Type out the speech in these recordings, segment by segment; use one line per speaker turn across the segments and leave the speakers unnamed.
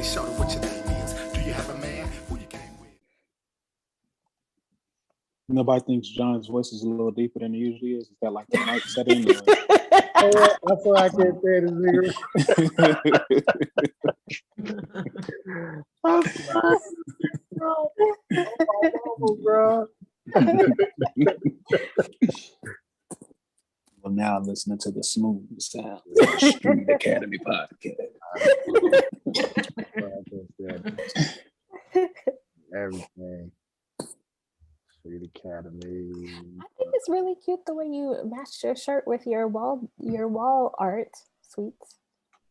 shorty, what your name is? Do you have a man? Who you came with?
Nobody thinks John's voice is a little deeper than it usually is. Is that like the mic setting? Or...
That's why I can't stand this nigga. I'm sorry, bro. Oh, bro.
Well, now listening to the smooth sound of the Street Academy podcast.
Everything. Street Academy.
I think it's really cute the way you matched your shirt with your wall art. Sweets.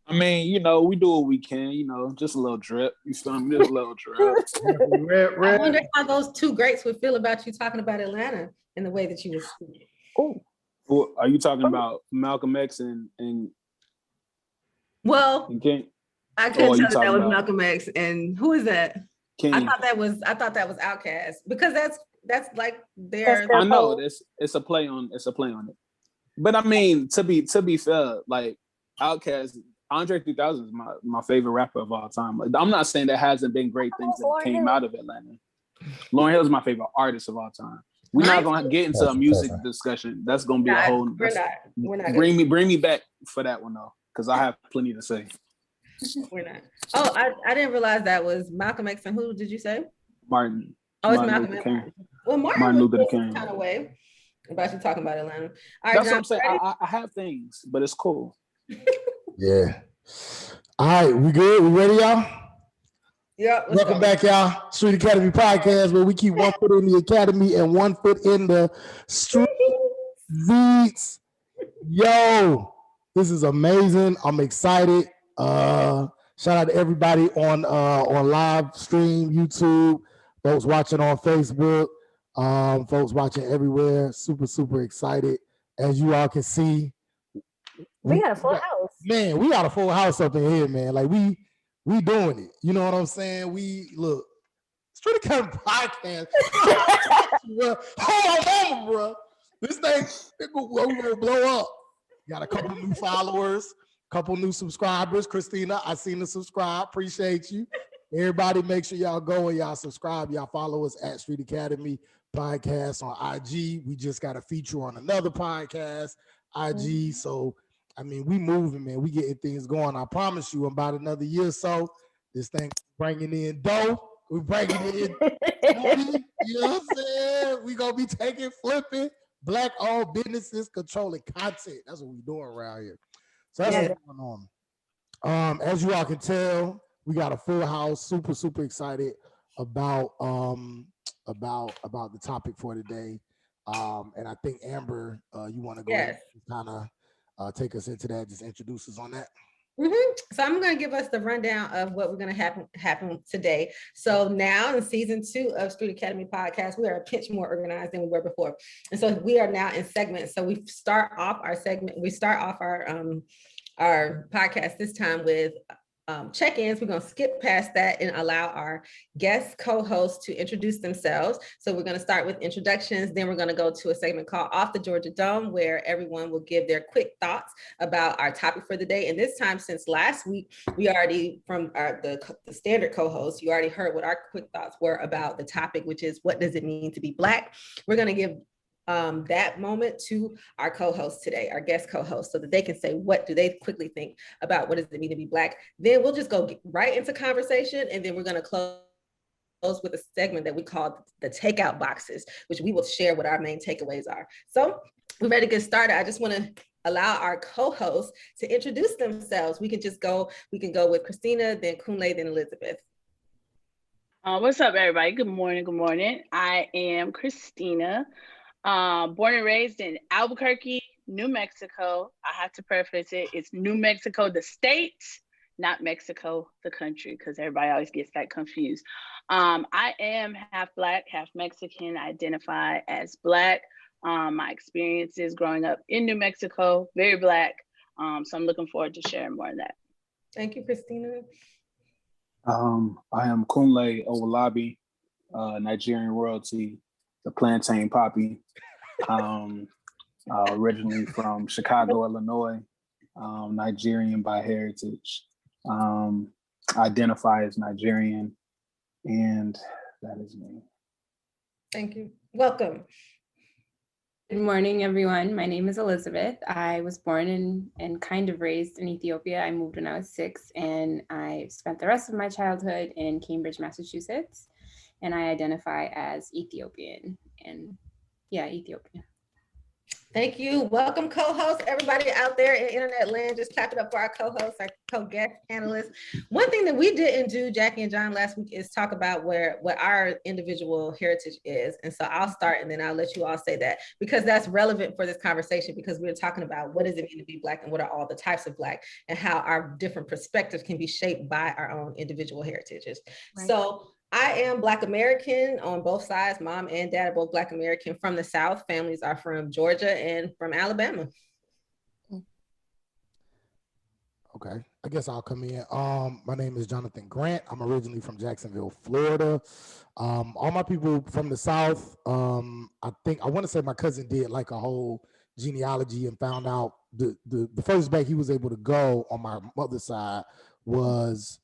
I mean, you know, we do what we can, you know, just a little drip. You feel me? Just a little drip.
I wonder how those two greats would feel about you talking about Atlanta in the way that you were speaking.
Oh.
Well, are you talking about Malcolm X and
well,
King?
I couldn't tell that was
about
Malcolm X and who is that?
King.
I thought that was Outkast because that's like their.
I know it's a play on it. But I mean, to be fair, like Outkast, Andre 3000 is my favorite rapper of all time. Like, I'm not saying there hasn't been great things that came out of Atlanta. Lauryn Hill is my favorite artist of all time. We're not gonna get into a music discussion. That's gonna be a whole.
We're not.
Bring me back for that one though, because I have plenty to say.
We're not. Oh, I didn't realize that was Malcolm X and who did you say?
Martin.
Oh, it's Malcolm X. Well, Martin Luther King kind of way about you talking about Atlanta. All right,
that's what I'm saying. I have things, but it's cool.
Yeah. All right, we good? We ready, y'all?
Yeah.
Welcome back, y'all. Street Academy podcast, where we keep one foot in the academy and one foot in the streets. Yo, this is amazing. I'm excited. Shout out to everybody on live stream, YouTube, folks watching on Facebook, folks watching everywhere. Super excited. As you all can see,
we got a full house. Man,
we got a full house up in here, man. Like we doing it. You know what I'm saying? We look Street Academy podcast. Well, hold on, bro. This thing will blow up. Got a couple new followers, couple new subscribers. Christina, I seen the subscribe. Appreciate you. Everybody, make sure y'all go and y'all subscribe. Y'all follow us at Street Academy Podcast on IG. We just got a feature on another podcast, IG. So, I mean, we moving, man. We getting things going. I promise you, in about another year or so, this thing bringing in dough. We bringing in money. You know what I'm saying? We gonna be taking, flipping, Black-owned businesses controlling content. That's what we doing around here. So that's what's going on. As you all can tell, we got a full house. Super excited about the topic for today. And I think Amber, you want to go ahead and kind of take us into that, just introduce us on that.
So I'm going to give us the rundown of what we're going to happen today. So now in season 2 of Street Academy podcast, we are a pinch more organized than we were before. And so we are now in segments. So we start off our podcast this time with check-ins. We're going to skip past that and allow our guest co-hosts to introduce themselves. So we're going to start with introductions. Then we're going to go to a segment called Off the Georgia Dome, where everyone will give their quick thoughts about our topic for the day. And this time, since last week, we already, from the standard co-hosts, you already heard what our quick thoughts were about the topic, which is what does it mean to be Black? We're going to give that moment to our co-host today, our guest co-host, so that they can say what do they quickly think about what does it mean to be Black. Then we'll just go right into conversation, and then we're going to close with a segment that we call the takeout boxes, which we will share what our main takeaways are. So we're ready to get started. I just want to allow our co-hosts to introduce themselves. We can go with Christina, then Kunle, then Elizabeth.
What's up, everybody? Good morning. I am Christina. Born and raised in Albuquerque, New Mexico. I have to preface it. It's New Mexico, the state, not Mexico, the country, because everybody always gets that confused. I am half Black, half Mexican. I identify as Black. My experiences growing up in New Mexico, very Black. So I'm looking forward to sharing more of that.
Thank you, Christina.
I am Kunle Owolabi, Nigerian royalty, the plantain poppy, originally from Chicago, Illinois, Nigerian by heritage. identify as Nigerian, and that is me.
Thank you. Welcome.
Good morning, everyone. My name is Elizabeth. I was born and kind of raised in Ethiopia. I moved when I was 6, and I spent the rest of my childhood in Cambridge, Massachusetts. And I identify as Ethiopian. And yeah, Ethiopian.
Thank you. Welcome, co-hosts, everybody out there in internet land. Just clap it up for our co-hosts, our co-guest panelists. One thing that we didn't do, Jackie and John, last week is talk about what our individual heritage is. And so I'll start and then I'll let you all say that, because that's relevant for this conversation, because we're talking about what does it mean to be Black and what are all the types of Black and how our different perspectives can be shaped by our own individual heritages. Right. So I am Black American on both sides. Mom and dad are both Black American from the South. Families are from Georgia and from Alabama.
Okay, I guess I'll come in. My name is Jonathan Grant. I'm originally from Jacksonville, Florida. All my people from the South. I want to say my cousin did like a whole genealogy and found out the first back he was able to go on my mother's side was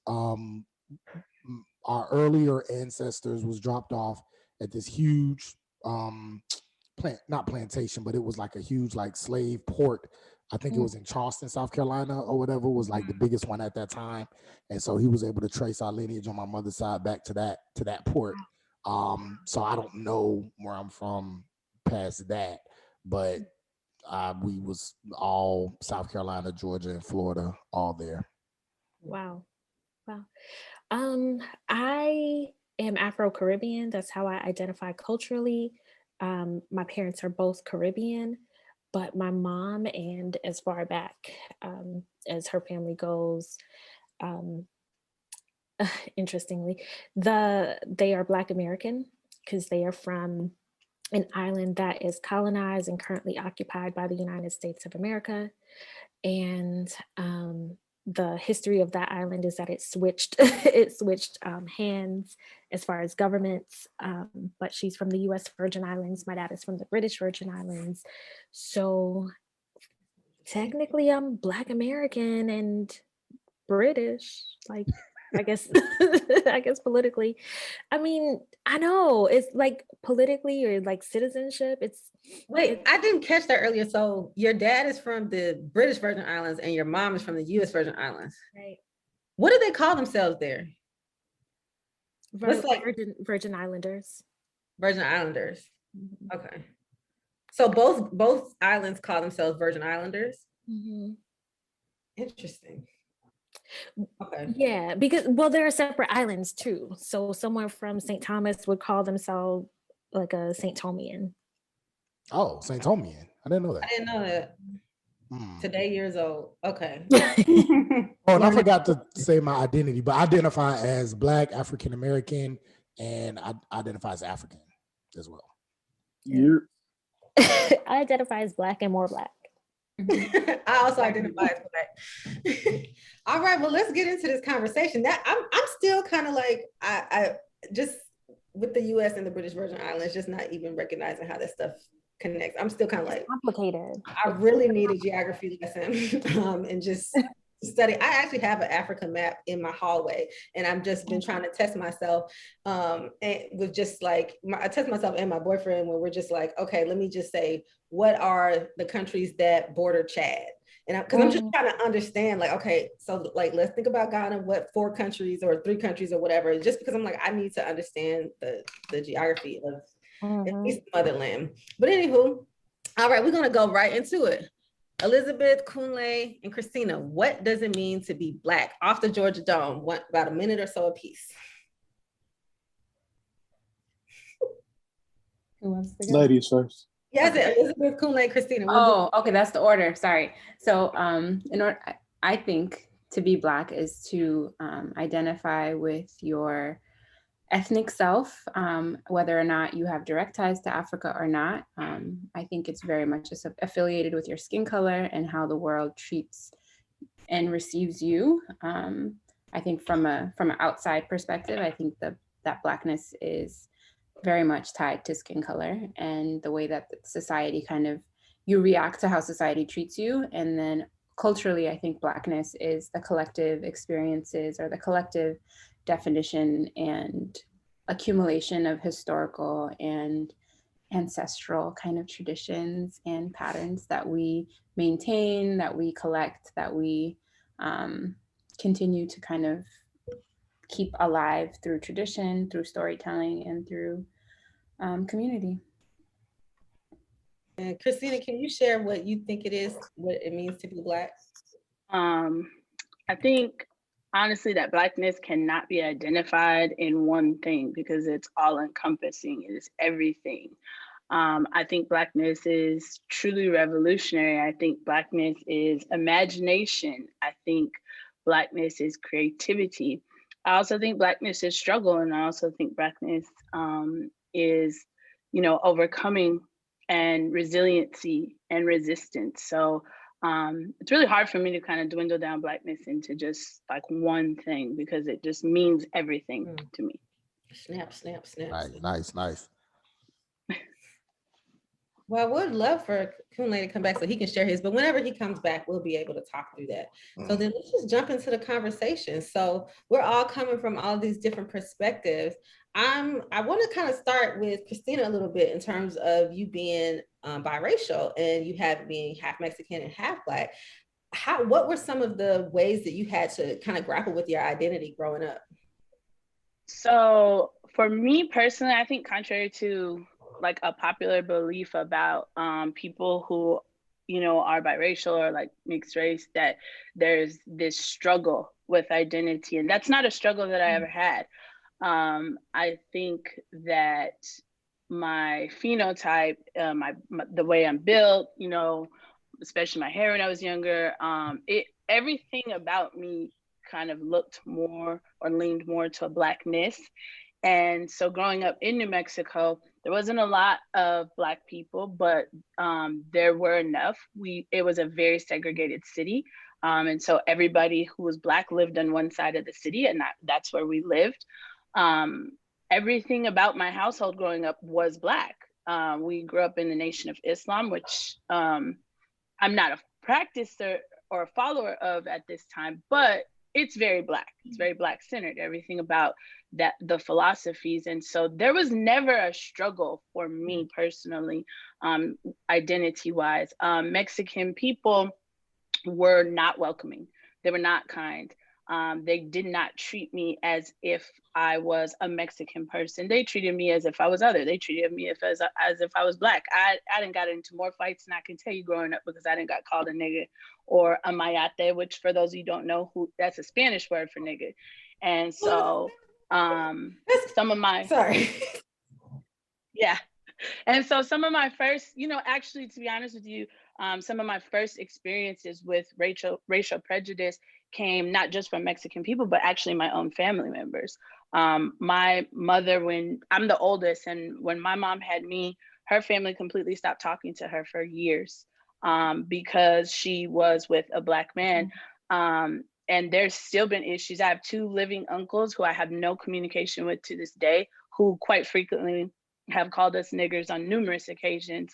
our earlier ancestors was dropped off at this huge not plantation, but it was like a huge like slave port. I think it was in Charleston, South Carolina or whatever, was like the biggest one at that time. And so he was able to trace our lineage on my mother's side back to that port. So I don't know where I'm from past that, but we was all South Carolina, Georgia, and Florida, all there.
Wow. I am Afro-Caribbean. That's how I identify culturally. My parents are both Caribbean, but my mom, and as far back as her family goes, interestingly, they are Black American because they are from an island that is colonized and currently occupied by the United States of America. And the history of that island is that it switched hands as far as governments, but she's from the US Virgin Islands. My dad is from the British Virgin Islands. So technically I'm Black American and British, like I guess politically. I mean, I know it's like politically or like citizenship.
Wait, I didn't catch that earlier. So your dad is from the British Virgin Islands and your mom is from the US Virgin Islands.
Right.
What do they call themselves there?
Virgin Islanders.
Virgin Islanders. Mm-hmm. Okay. So both islands call themselves Virgin Islanders? Mm-hmm. Interesting. Okay.
Yeah, because there are separate islands too. So someone from St. Thomas would call themselves like a St. Thomian.
Oh, St. Thomian. I didn't know that.
I didn't know that. Today years old. Okay.
Oh, and I forgot to say my identity, but I identify as Black, African American, and I identify as African as well.
I identify as Black and more Black.
I also identify as Black. All right, well, let's get into this conversation. That I'm still kind of like I just with the U.S. and the British Virgin Islands, just not even recognizing how that stuff connects. I'm still kind of like
complicated.
I really need a geography lesson and just study. I actually have an Africa map in my hallway, and I've just been trying to test myself. And with just like I test myself and my boyfriend, where we're just like, okay, let me just say, what are the countries that border Chad? And because I'm just trying to understand, like, okay, so like, let's think about Ghana, what 4 countries or 3 countries or whatever, just because I'm like, I need to understand the geography of at least the motherland. But anywho, all right, we're gonna go right into it. Elizabeth, Kunle, and Christina, what does it mean to be Black? Off the Georgia Dome, about a minute or so apiece.
Who wants to go?
Ladies first.
Yes, Elizabeth, Kunle, Christina.
Okay, that's the order. Sorry. So, I think to be Black is to identify with your ethnic self, whether or not you have direct ties to Africa or not. I think it's very much affiliated with your skin color and how the world treats and receives you. I think from an outside perspective, I think that Blackness is very much tied to skin color and the way that society you react to how society treats you, and then culturally, I think Blackness is the collective experiences or the collective definition and accumulation of historical and ancestral kind of traditions and patterns that we maintain, that we collect, that we continue to kind of keep alive through tradition, through storytelling, and through community.
And Christina, can you share what you think it is, what it means to be Black?
I think honestly that Blackness cannot be identified in one thing because it's all encompassing. It is everything. I think Blackness is truly revolutionary. I think Blackness is imagination. I think Blackness is creativity. I also think Blackness is struggle, and I also think Blackness is, overcoming and resiliency and resistance. So it's really hard for me to kind of dwindle down Blackness into just like one thing because it just means everything to me.
Snap, snap, snap.
Nice.
Well, I would love for Kunle to come back so he can share his, but whenever he comes back, we'll be able to talk through that. So then let's just jump into the conversation. So we're all coming from all these different perspectives. I want to kind of start with Christina a little bit in terms of you being biracial and you being half Mexican and half Black. What were some of the ways that you had to kind of grapple with your identity growing up?
So for me personally, I think contrary to like a popular belief about people who, are biracial or like mixed race, that there's this struggle with identity. And that's not a struggle that I ever had. I think that my phenotype, the way I'm built, especially my hair when I was younger, everything about me kind of looked more or leaned more to a Blackness. And so growing up in New Mexico, there wasn't a lot of Black people, but there were enough. It was a very segregated city. And so everybody who was Black lived on one side of the city, and that's where we lived. Everything about my household growing up was Black. We grew up in the Nation of Islam, which I'm not a practicer or a follower of at this time, but it's very Black. It's very Black centered, everything about that, the philosophies. And so there was never a struggle for me personally, identity wise. Mexican people were not welcoming. They were not kind. They did not treat me as if I was a Mexican person. They treated me as if I was other. They treated me as if I was Black. I didn't got into more fights than I can tell you growing up because I didn't got called a nigga or a mayate, which for those of you who don't know, that's a Spanish word for nigga. And so some of my,
sorry.
Yeah. And so some of my first, actually, to be honest with you, some of my first experiences with racial prejudice came not just from Mexican people, but actually my own family members. My mother, when I'm the oldest, and when my mom had me, her family completely stopped talking to her for years because she was with a Black man. And there's still been issues. I have 2 living uncles who I have no communication with to this day, who quite frequently have called us niggers on numerous occasions.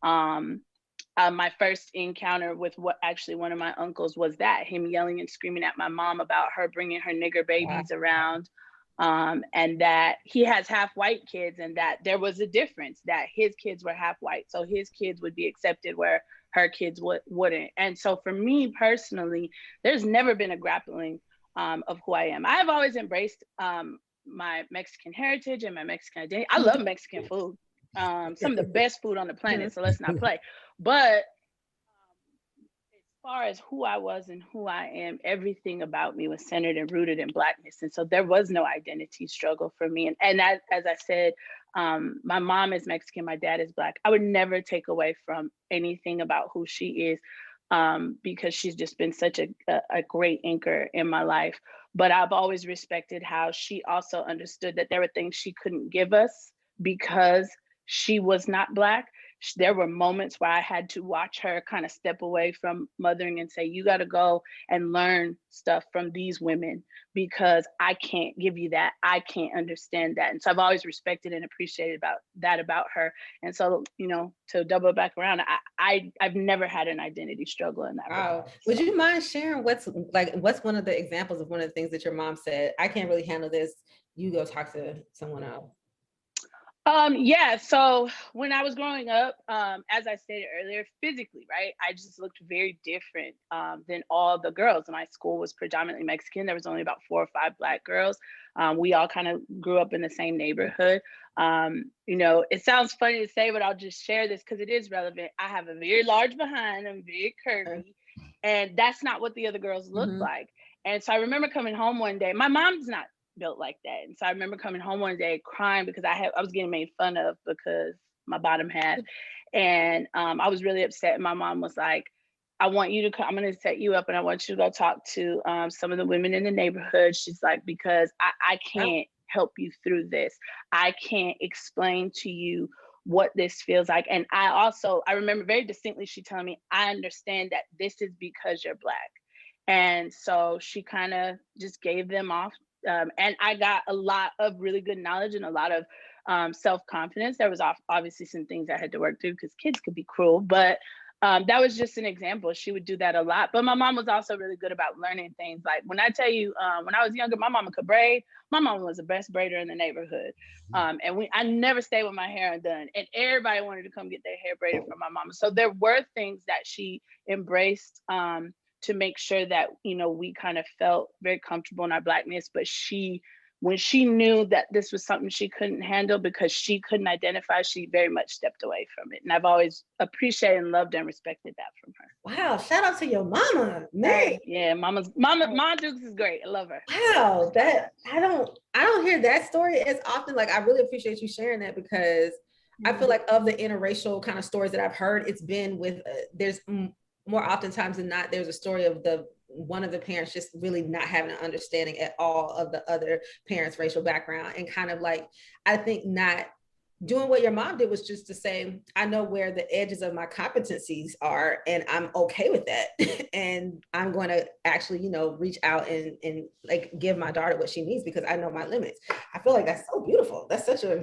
My first encounter with one of my uncles was him yelling and screaming at my mom about her bringing her nigger babies around, and that he has half white kids, and that there was a difference, that his kids were half white, so his kids would be accepted where her kids wouldn't. And so for me personally, there's never been a grappling of who I am. I've always embraced my Mexican heritage and my Mexican identity. I love Mexican food. Some of the best food on the planet, so let's not play. But as far as who I was and who I am, everything about me was centered and rooted in Blackness. And so there was no identity struggle for me. And as I said, my mom is Mexican, my dad is Black. I would never take away from anything about who she is because she's just been such a great anchor in my life. But I've always respected how she also understood that there were things she couldn't give us because she was not Black. there were moments where I had to watch her kind of step away from mothering and say, you got to go and learn stuff from these women because I can't give you that. I can't understand that. And so I've always respected and appreciated about her. And so, you know, to double back around, I've never had an identity struggle in that.
Wow.
regard, so.
Would you mind sharing what's one of the examples of one of the things that your mom said? I can't really handle this. You go talk to someone else.
Yeah, so when I was growing up, as I stated earlier, physically, right, I just looked very different than all the girls. My school was predominantly Mexican. There was only about 4 or 5 Black girls. We all kind of grew up in the same neighborhood. You know, it sounds funny to say, but I'll just share this because it is relevant. I have a very large behind. I'm very curvy, and that's not what the other girls looked like. And so I remember coming home one day. My mom's not built like that. And so I remember coming home one day crying because I was getting made fun of because my bottom half. And I was really upset. And my mom was like, I want you to come, I'm going to set you up and I want you to go talk to some of the women in the neighborhood. She's like, because I can't help you through this. I can't explain to you what this feels like. And I remember very distinctly she telling me, I understand that this is because you're Black. And so she kind of just gave them off. And I got a lot of really good knowledge and a lot of self-confidence. There was obviously some things I had to work through because kids could be cruel, but that was just an example. She would do that a lot. But my mom was also really good about learning things. Like when I tell you, when I was younger, my mama could braid. My mom was the best braider in the neighborhood. And I never stayed with my hair undone. And everybody wanted to come get their hair braided from my mama. So there were things that she embraced to make sure that, you know, we kind of felt very comfortable in our Blackness. But when she knew that this was something she couldn't handle because she couldn't identify, she very much stepped away from it. And I've always appreciated and loved and respected that from her.
Wow, shout out to your mama, man.
Yeah, Mama Dukes is great. I love her.
Wow, that I don't hear that story as often. Like, I really appreciate you sharing that because I feel like of the interracial kind of stories that I've heard, it's been with there's more oftentimes than not, there's a story of one of the parents just really not having an understanding at all of the other parents' racial background. And kind of like, I think not doing what your mom did was just to say, I know where the edges of my competencies are, and I'm okay with that. And I'm going to actually, you know, reach out and like give my daughter what she needs because I know my limits. I feel like that's so beautiful. That's such a,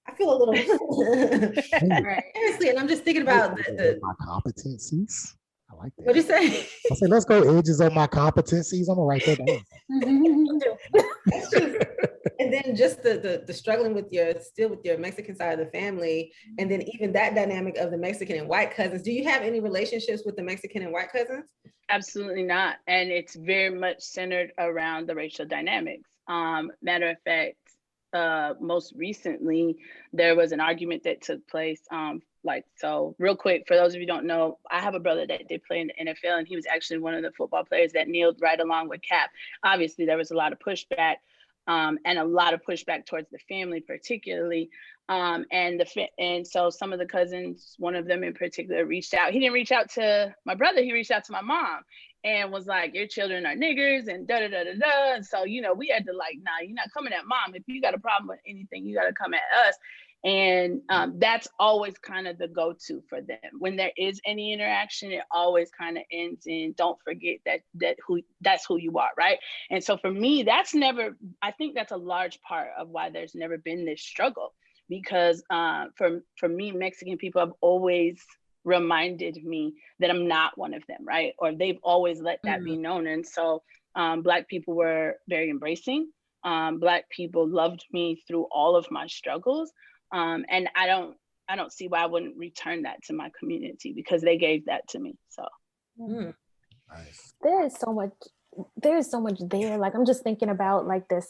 I feel a little seriously, and I'm just thinking about
my competencies. I like that.
What'd you say?
I said, let's go edges of my competencies. I'm gonna write that down.
And then just the struggling with your Mexican side of the family, and then even that dynamic of the Mexican and white cousins. Do you have any relationships with the Mexican and white cousins?
Absolutely not. And it's very much centered around the racial dynamics. Matter of fact, most recently, there was an argument that took place. So real quick, for those of you who don't know, I have a brother that did play in the NFL, and he was actually one of the football players that kneeled right along with Cap. Obviously, there was a lot of pushback and a lot of pushback towards the family, particularly. And so some of the cousins, one of them in particular, reached out. He didn't reach out to my brother, he reached out to my mom and was like, your children are niggers and da da da da da. And so, you know, we had to like, nah, you're not coming at mom. If you got a problem with anything, you got to come at us. And that's always kind of the go-to for them. When there is any interaction, it always kind of ends in, don't forget that's who you are, right? And so for me, I think that's a large part of why there's never been this struggle. Because for me, Mexican people have always reminded me that I'm not one of them, right? Or they've always let that be known. And so Black people were very embracing. Black people loved me through all of my struggles. And I don't see why I wouldn't return that to my community because they gave that to me. So
Nice.
There is so much there. Like, I'm just thinking about like this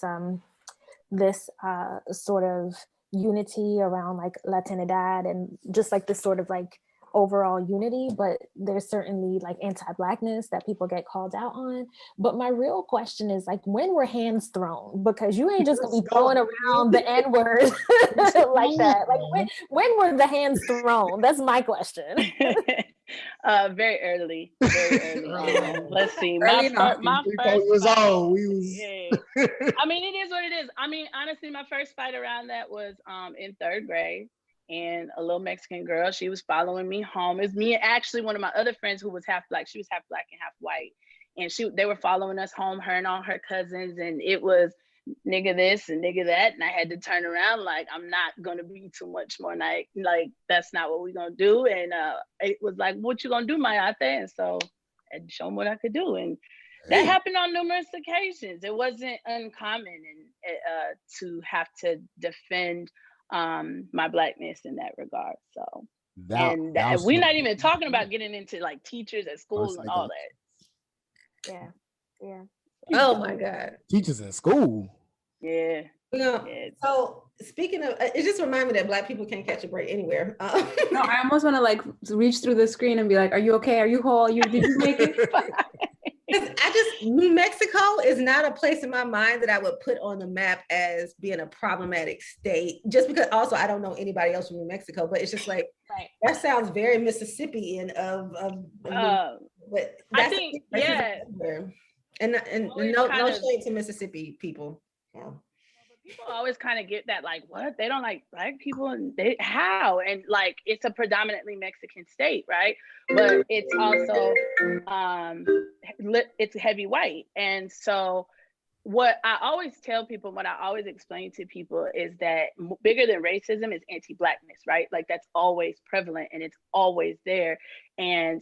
sort of unity around like Latinidad and just like this sort of like overall unity, but there's certainly like anti-Blackness that people get called out on. But my real question is like, when were hands thrown? Because you ain't just gonna be throwing around the N-word like that. Like when were the hands thrown? That's my question.
Very early. Let's see.
My first years old.
Yeah. I mean, it is what it is. I mean, honestly, my first fight around that was in 3rd grade. and a little Mexican girl. She was following me home. It's me and actually one of my other friends who was half black. She was half black and half white. And they were following us home, her and all her cousins. And it was nigga this and nigga that. And I had to turn around like, I'm not gonna be too much more like that's not what we're gonna do. And it was like, what you gonna do, my ate? And so I had to show them what I could do. And that happened on numerous occasions. It wasn't uncommon to have to defend my blackness in that regard. So we're not even talking about getting into like teachers at school and all that.
Yeah.
Oh my God.
Teachers in school.
Yeah.
So speaking of, it just reminded me that Black people can't catch a break anywhere.
No, I almost want to like reach through the screen and be like, are you okay? Are you whole? Did you make it?
New Mexico is not a place in my mind that I would put on the map as being a problematic state, just because also I don't know anybody else from New Mexico, but it's just like, that sounds very Mississippian but
I think,
and no shade to Mississippi people. Yeah.
People always kind of get that, like, what? They don't like Black people? And how? And like, it's a predominantly Mexican state, right? But it's also, it's heavy white. And so what I always tell people, what I always explain to people is that bigger than racism is anti-Blackness, right? Like that's always prevalent and it's always there. And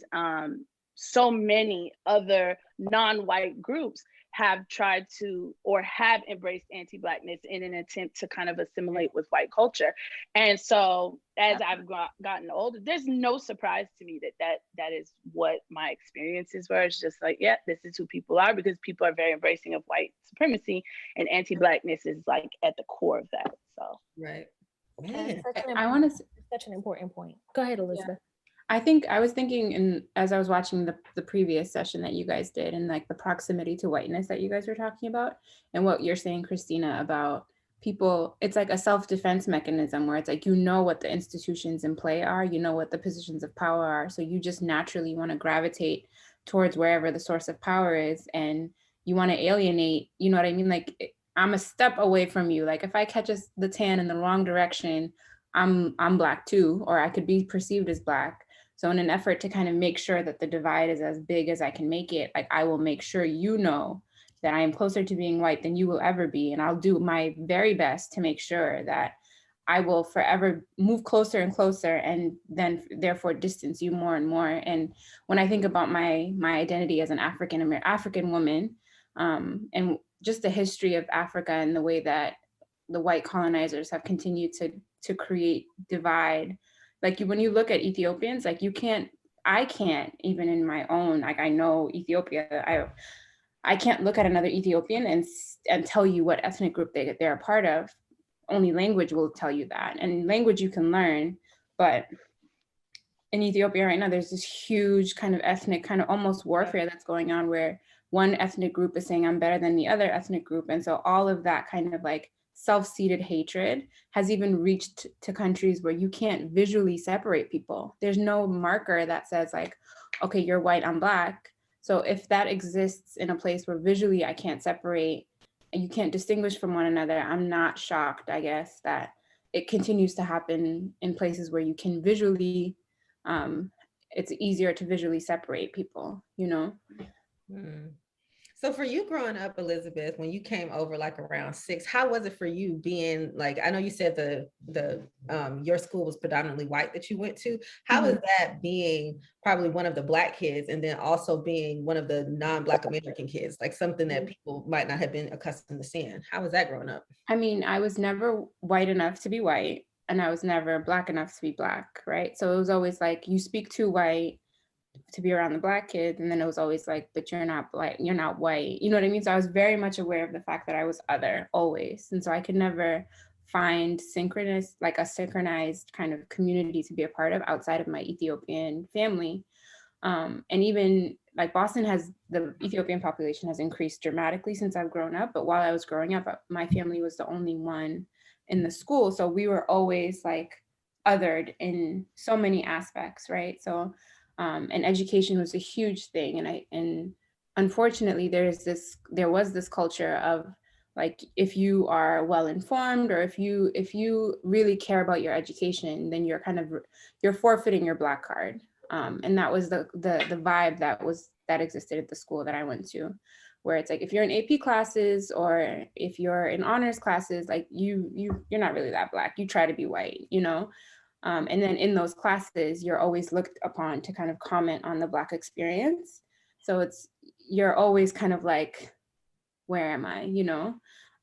so many other non-white groups have tried to or have embraced anti-Blackness in an attempt to kind of assimilate with white culture. And so as I've gotten older, there's no surprise to me that is what my experiences were. It's just like, yeah, this is who people are, because people are very embracing of white supremacy, and anti-Blackness is like at the core of that. So
right.
Such an important point. Go ahead, Elizabeth.
I was thinking, as I was watching the previous session that you guys did, and like the proximity to whiteness that you guys were talking about, and what you're saying, Christina, about people, it's like a self-defense mechanism where it's like, you know what the institutions in play are, you know what the positions of power are, so you just naturally want to gravitate towards wherever the source of power is, and you want to alienate, you know what I mean? Like, I'm a step away from you. Like if I catch the tan in the wrong direction, I'm Black too, or I could be perceived as Black. So in an effort to kind of make sure that the divide is as big as I can make it, like I will make sure you know that I am closer to being white than you will ever be. And I'll do my very best to make sure that I will forever move closer and closer, and then therefore distance you more and more. And when I think about my identity as an African woman, and just the history of Africa and the way that the white colonizers have continued to create divide. Like when you look at Ethiopians, like I can't even in my own, like I know Ethiopia, I can't look at another Ethiopian and tell you what ethnic group they're a part of. Only language will tell you that. And language you can learn, but in Ethiopia right now, there's this huge kind of ethnic, kind of almost warfare that's going on where one ethnic group is saying I'm better than the other ethnic group. And so all of that kind of like self-seated hatred has even reached to countries where you can't visually separate people. There's no marker that says like, okay, you're white, I'm Black. So if that exists in a place where visually I can't separate and you can't distinguish from one another, I'm not shocked, I guess, that it continues to happen in places where you can visually, it's easier to visually separate people, you know?
Mm. So for you growing up, Elizabeth, when you came over like around 6, how was it for you being like, I know you said your school was predominantly white that you went to. How was that being probably one of the Black kids and then also being one of the non-Black American kids, like something that people might not have been accustomed to seeing? How was that growing up?
I mean, I was never white enough to be white, and I was never Black enough to be Black, right? So it was always like, you speak too white to be around the Black kids, and then it was always like, but you're not Black, you're not white, you know what I mean? So I was very much aware of the fact that I was other always, and so I could never find a synchronized kind of community to be a part of outside of my Ethiopian family. And even like Boston the Ethiopian population has increased dramatically since I've grown up, but while I was growing up, my family was the only one in the school, so we were always like othered in so many aspects, right? So and education was a huge thing. And unfortunately there was this culture of Like if you are well informed, or if you really care about your education, then you're forfeiting your Black card. And that was the vibe that existed at the school that I went to, where it's like if you're in AP classes or if you're in honors classes, like you're not really that Black. You try to be white, you know. And then in those classes, you're always looked upon to kind of comment on the Black experience. So you're always kind of like, where am I, you know?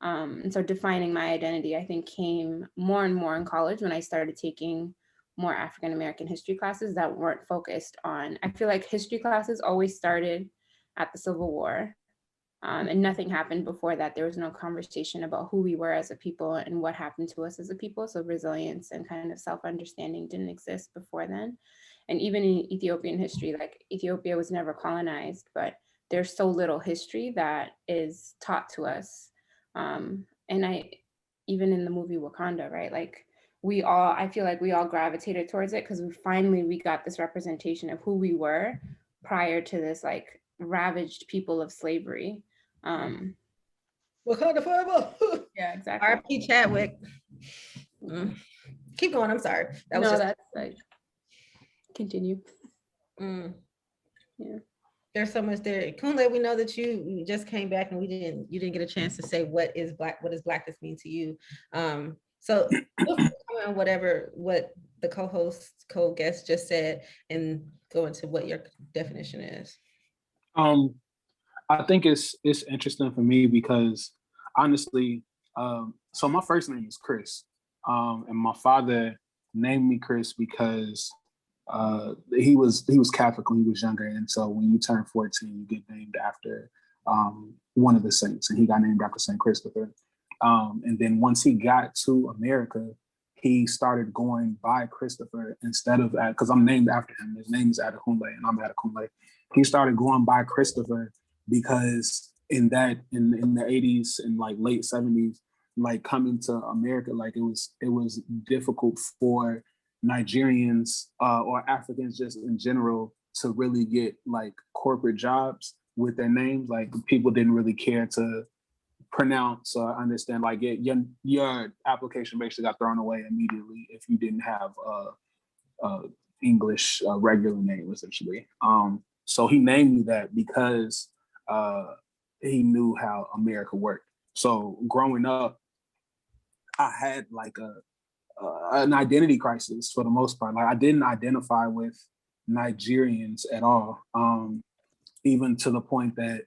And so defining my identity, I think, came more and more in college when I started taking more African American history classes that weren't focused on, I feel like history classes always started at the Civil War. And nothing happened before that. There was no conversation about who we were as a people and what happened to us as a people. So resilience and kind of self-understanding didn't exist before then. And even in Ethiopian history, like Ethiopia was never colonized, but there's so little history that is taught to us. And even in the movie Wakanda, right? Like I feel like we all gravitated towards it because we got this representation of who we were prior to this like ravaged people of slavery.
Wakanda forever.
Yeah, exactly.
R.P. Chadwick. Keep going. I'm sorry.
That's like continue.
Yeah. There's so much there. Kunle, we know that you just came back and you didn't get a chance to say what does Blackness mean to you. So on what the co-guest just said and go into what your definition is.
I think it's interesting for me because honestly, so my first name is Chris, and my father named me Chris because he was Catholic when he was younger, and so when you turn 14, you get named after one of the saints, and he got named after Saint Christopher. And then once he got to America, he started going by Christopher instead of because I'm named after him. His name is Adekunle, and I'm Adekunle. He started going by Christopher because in the 80s and like late 70s, like coming to America, like it was difficult for Nigerians or Africans just in general to really get like corporate jobs with their names. Like people didn't really care to pronounce or understand. Like your application basically got thrown away immediately if you didn't have a English regular name essentially. So he named me that because he knew how America worked. So growing up, I had like an identity crisis for the most part. Like I didn't identify with Nigerians at all, even to the point that,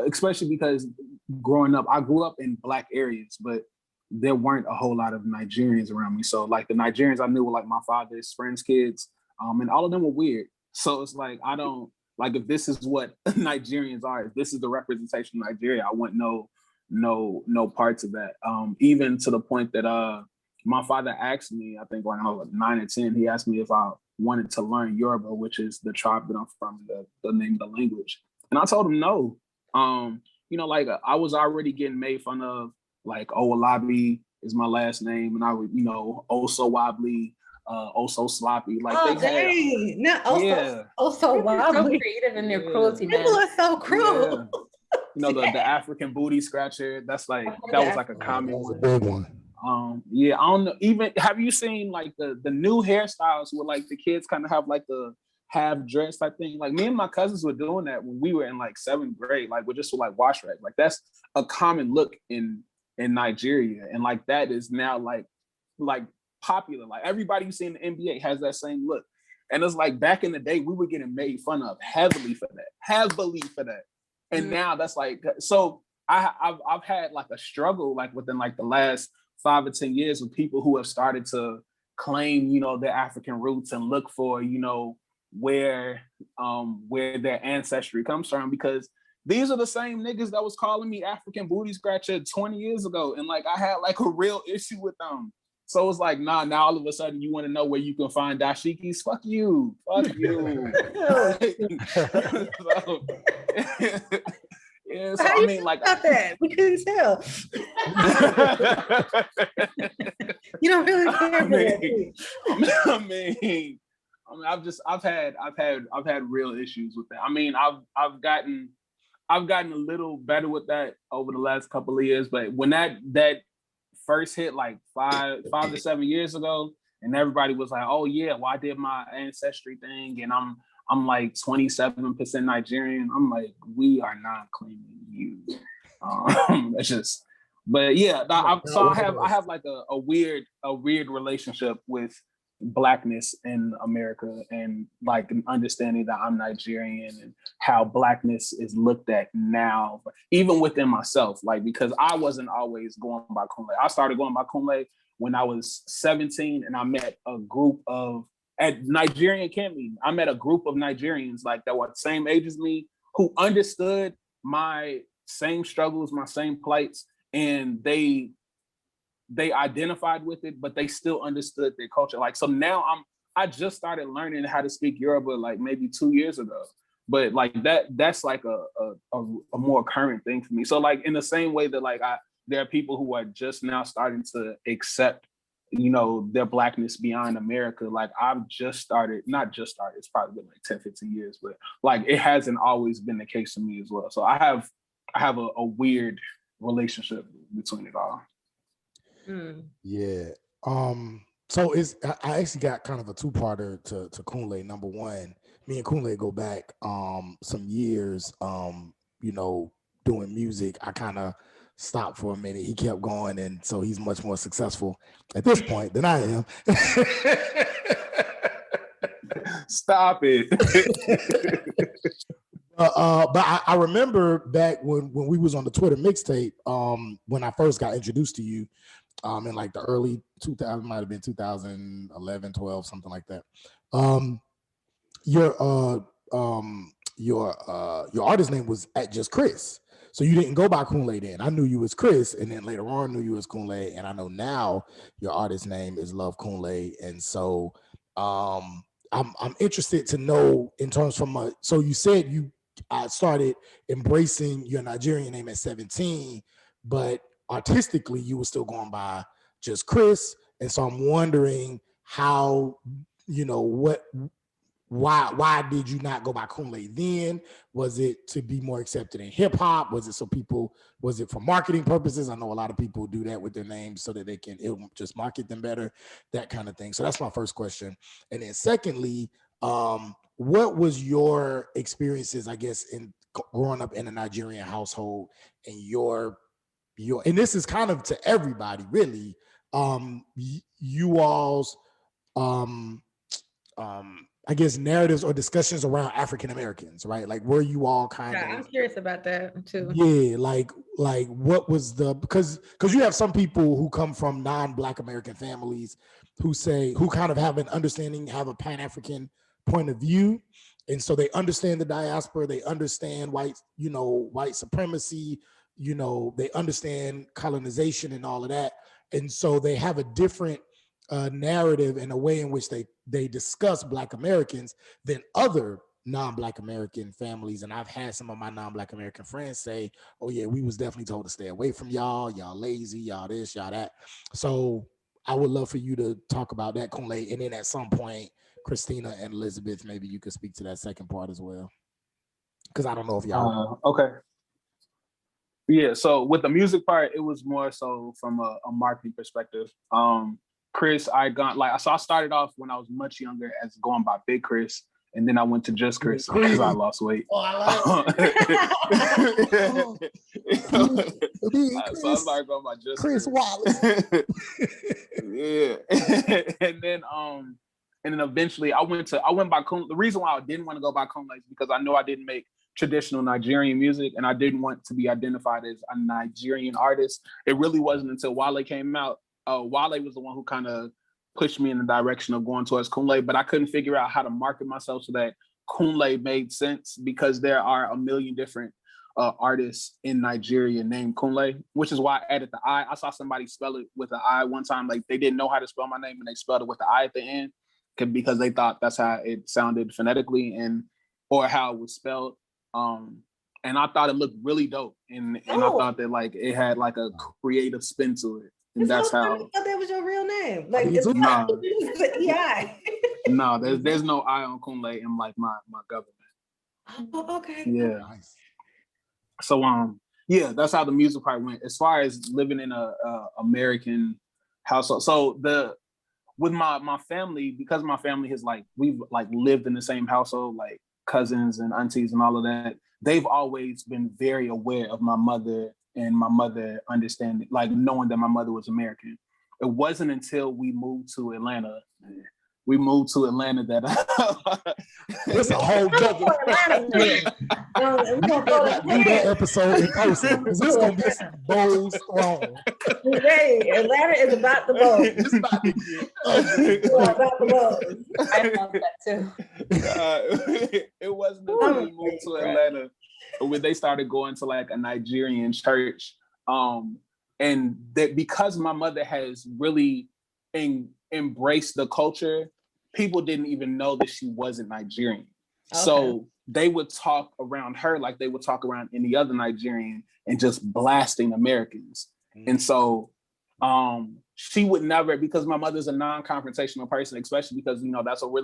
especially because growing up, I grew up in Black areas, but there weren't a whole lot of Nigerians around me. So like the Nigerians I knew were like my father's friends' kids, and all of them were weird. So it's like, I don't, like if this is what Nigerians are, if this is the representation of Nigeria, I want no parts of that. Even to the point that my father asked me, I think when I was 9 or 10, he asked me if I wanted to learn Yoruba, which is the tribe that I'm from, the name of the language. And I told him no. Like I was already getting made fun of, like Owolabi is my last name, and I would, so wobbly, so sloppy. Like
so wobbly.
So creative in their cruelty, man.
People are so cruel.
Yeah. The African booty scratcher. That's like that was like a common one.
Big one.
I don't know. Even have you seen like the new hairstyles where like the kids kind of have like the half dress type thing? Like me and my cousins were doing that when we were in like 7th grade. Like we're just like wash rag. Like that's a common look in Nigeria, and like that is now like popular. Like everybody you see in the NBA has that same look, and it's like back in the day we were getting made fun of heavily for that, and now that's like so. I've had like a struggle like within like the last 5 or 10 years with people who have started to claim, their African roots and look for, where their ancestry comes from, because these are the same niggas that was calling me African booty scratcher 20 years ago. And like, I had like a real issue with them. So it's like, nah, now all of a sudden you want to know where you can find dashikis? Fuck you. Yeah, so
I mean, like that. We couldn't tell. You don't really care.
I've had real issues with that. I mean, I've gotten I've gotten a little better with that over the last couple of years, but when that first hit like 5 to 7 years ago, and everybody was like, "Oh yeah, well I did my ancestry thing, and I'm like 27% Nigerian." I'm like, we are not claiming you. It's just, but yeah. I have like a weird relationship with Blackness in America, and like an understanding that I'm Nigerian and how Blackness is looked at now, even within myself. Like, because I wasn't always going by Kunle. I started going by Kunle when I was 17, and I met a group of, at Nigerian camp meeting, I met a group of Nigerians like that were the same age as me, who understood my same struggles, my same plights, and they identified with it, but they still understood their culture. Like, so now I just started learning how to speak Yoruba like maybe 2 years ago. But like that's like a more current thing for me. So like in the same way that like there are people who are just now starting to accept, you know, their Blackness beyond America. Like I've just started, not just started, it's probably been like 10, 15 years, but like it hasn't always been the case for me as well. So I have a weird relationship between it all.
Yeah. So I actually got kind of a two-parter to Kunle. Number one, me and Kunle go back some years, you know, doing music. I kind of stopped for a minute. He kept going, and so he's much more successful at this point than I am.
Stop it.
But I remember back when we was on the Twitter mixtape, when I first got introduced to you, in like the early 2000, might have been 2011, 12, something like that. Your artist name was at just Chris. So you didn't go by Kunle then. I knew you as Chris, and then later on knew you as Kunle, and I know now your artist name is Love Kunle. And so I'm interested to know in terms from so you said I started embracing your Nigerian name at 17, but artistically you were still going by just Chris. And so I'm wondering how, you know, why did you not go by Kunle then? Was it to be more accepted in hip hop? Was it for marketing purposes? I know a lot of people do that with their names so that it'll just market them better, that kind of thing. So that's my first question. And then secondly, what was your experiences, I guess, in growing up in a Nigerian household, and your and this is kind of to everybody really, you all's I guess narratives or discussions around African Americans, right? Like, were you all kind of?
I'm curious about that too.
Yeah, like what was because you have some people who come from non-Black American families who kind of have an understanding, have a Pan-African point of view, and so they understand the diaspora, they understand white supremacy, you know, they understand colonization and all of that, and so they have a different narrative and a way in which they discuss Black Americans than other non-Black American families. And I've had some of my non-Black American friends say, "Oh yeah, we was definitely told to stay away from y'all lazy, y'all this, y'all that." So I would love for you to talk about that, Kunle, and then at some point, Christina and Elizabeth, maybe you could speak to that second part as well, because I don't know if y'all.
Okay. Yeah, so with the music part, it was more so from a marketing perspective. Chris, I started off when I was much younger as going by Big Chris, and then I went to just Chris because I lost weight.
Oh, I like it.
So I started going by just
Chris Wallace.
Yeah, and then eventually I went by Kunle. The reason why I didn't want to go by Kunle is because I know I didn't make traditional Nigerian music, and I didn't want to be identified as a Nigerian artist. It really wasn't until Wale came out. Wale was the one who kind of pushed me in the direction of going towards Kunle, but I couldn't figure out how to market myself so that Kunle made sense, because there are a million different artists in Nigeria named Kunle, which is why I added the I. I saw somebody spell it with an I one time. Like, they didn't know how to spell my name and they spelled it with the I at the end because they thought that's how it sounded phonetically or how it was spelled. And I thought it looked really dope. And I thought that like it had like a creative spin to it. And that's how.
I thought that was your real name. Like,
No, there's no I on Kunle in like my government.
Oh, okay.
Yeah.
Nice.
So yeah, that's how the music part went. As far as living in a American household, so with my family, because my family has we've lived in the same household, like cousins and aunties and all of that, they've always been very aware of my mother and my mother understanding, knowing that my mother was American. It wasn't until we moved to Atlanta. That
It's a whole nother. We're gonna do that episode in person. This is gonna be some bowls thrown.
Hey, Atlanta is about the bowls.
It's about to get ugly.
About the bowls.
I love that too.
It wasn't until we moved to Atlanta when they started going to a Nigerian church. And that because my mother has really embraced the culture, people didn't even know that she wasn't Nigerian. Okay. So they would talk around her like they would talk around any other Nigerian and just blasting Americans. Mm-hmm. And so she would never, because my mother's a non-confrontational person, especially because,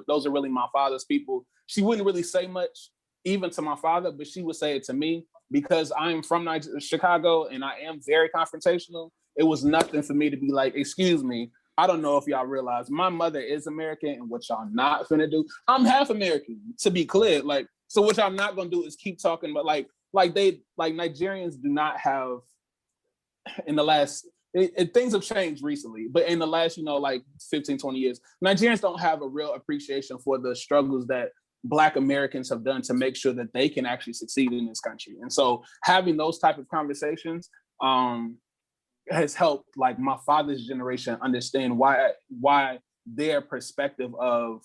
those are really my father's people. She wouldn't really say much even to my father, but she would say it to me. Because I'm from Chicago and I am very confrontational, it was nothing for me to be like, excuse me, I don't know if y'all realize my mother is American and what y'all not finna do. I'm half American, to be clear. So what y'all not gonna do is keep talking about Nigerians do not have in the last, things have changed recently, but in the last, 15, 20 years, Nigerians don't have a real appreciation for the struggles that Black Americans have done to make sure that they can actually succeed in this country. And so having those type of conversations has helped my father's generation understand why their perspective of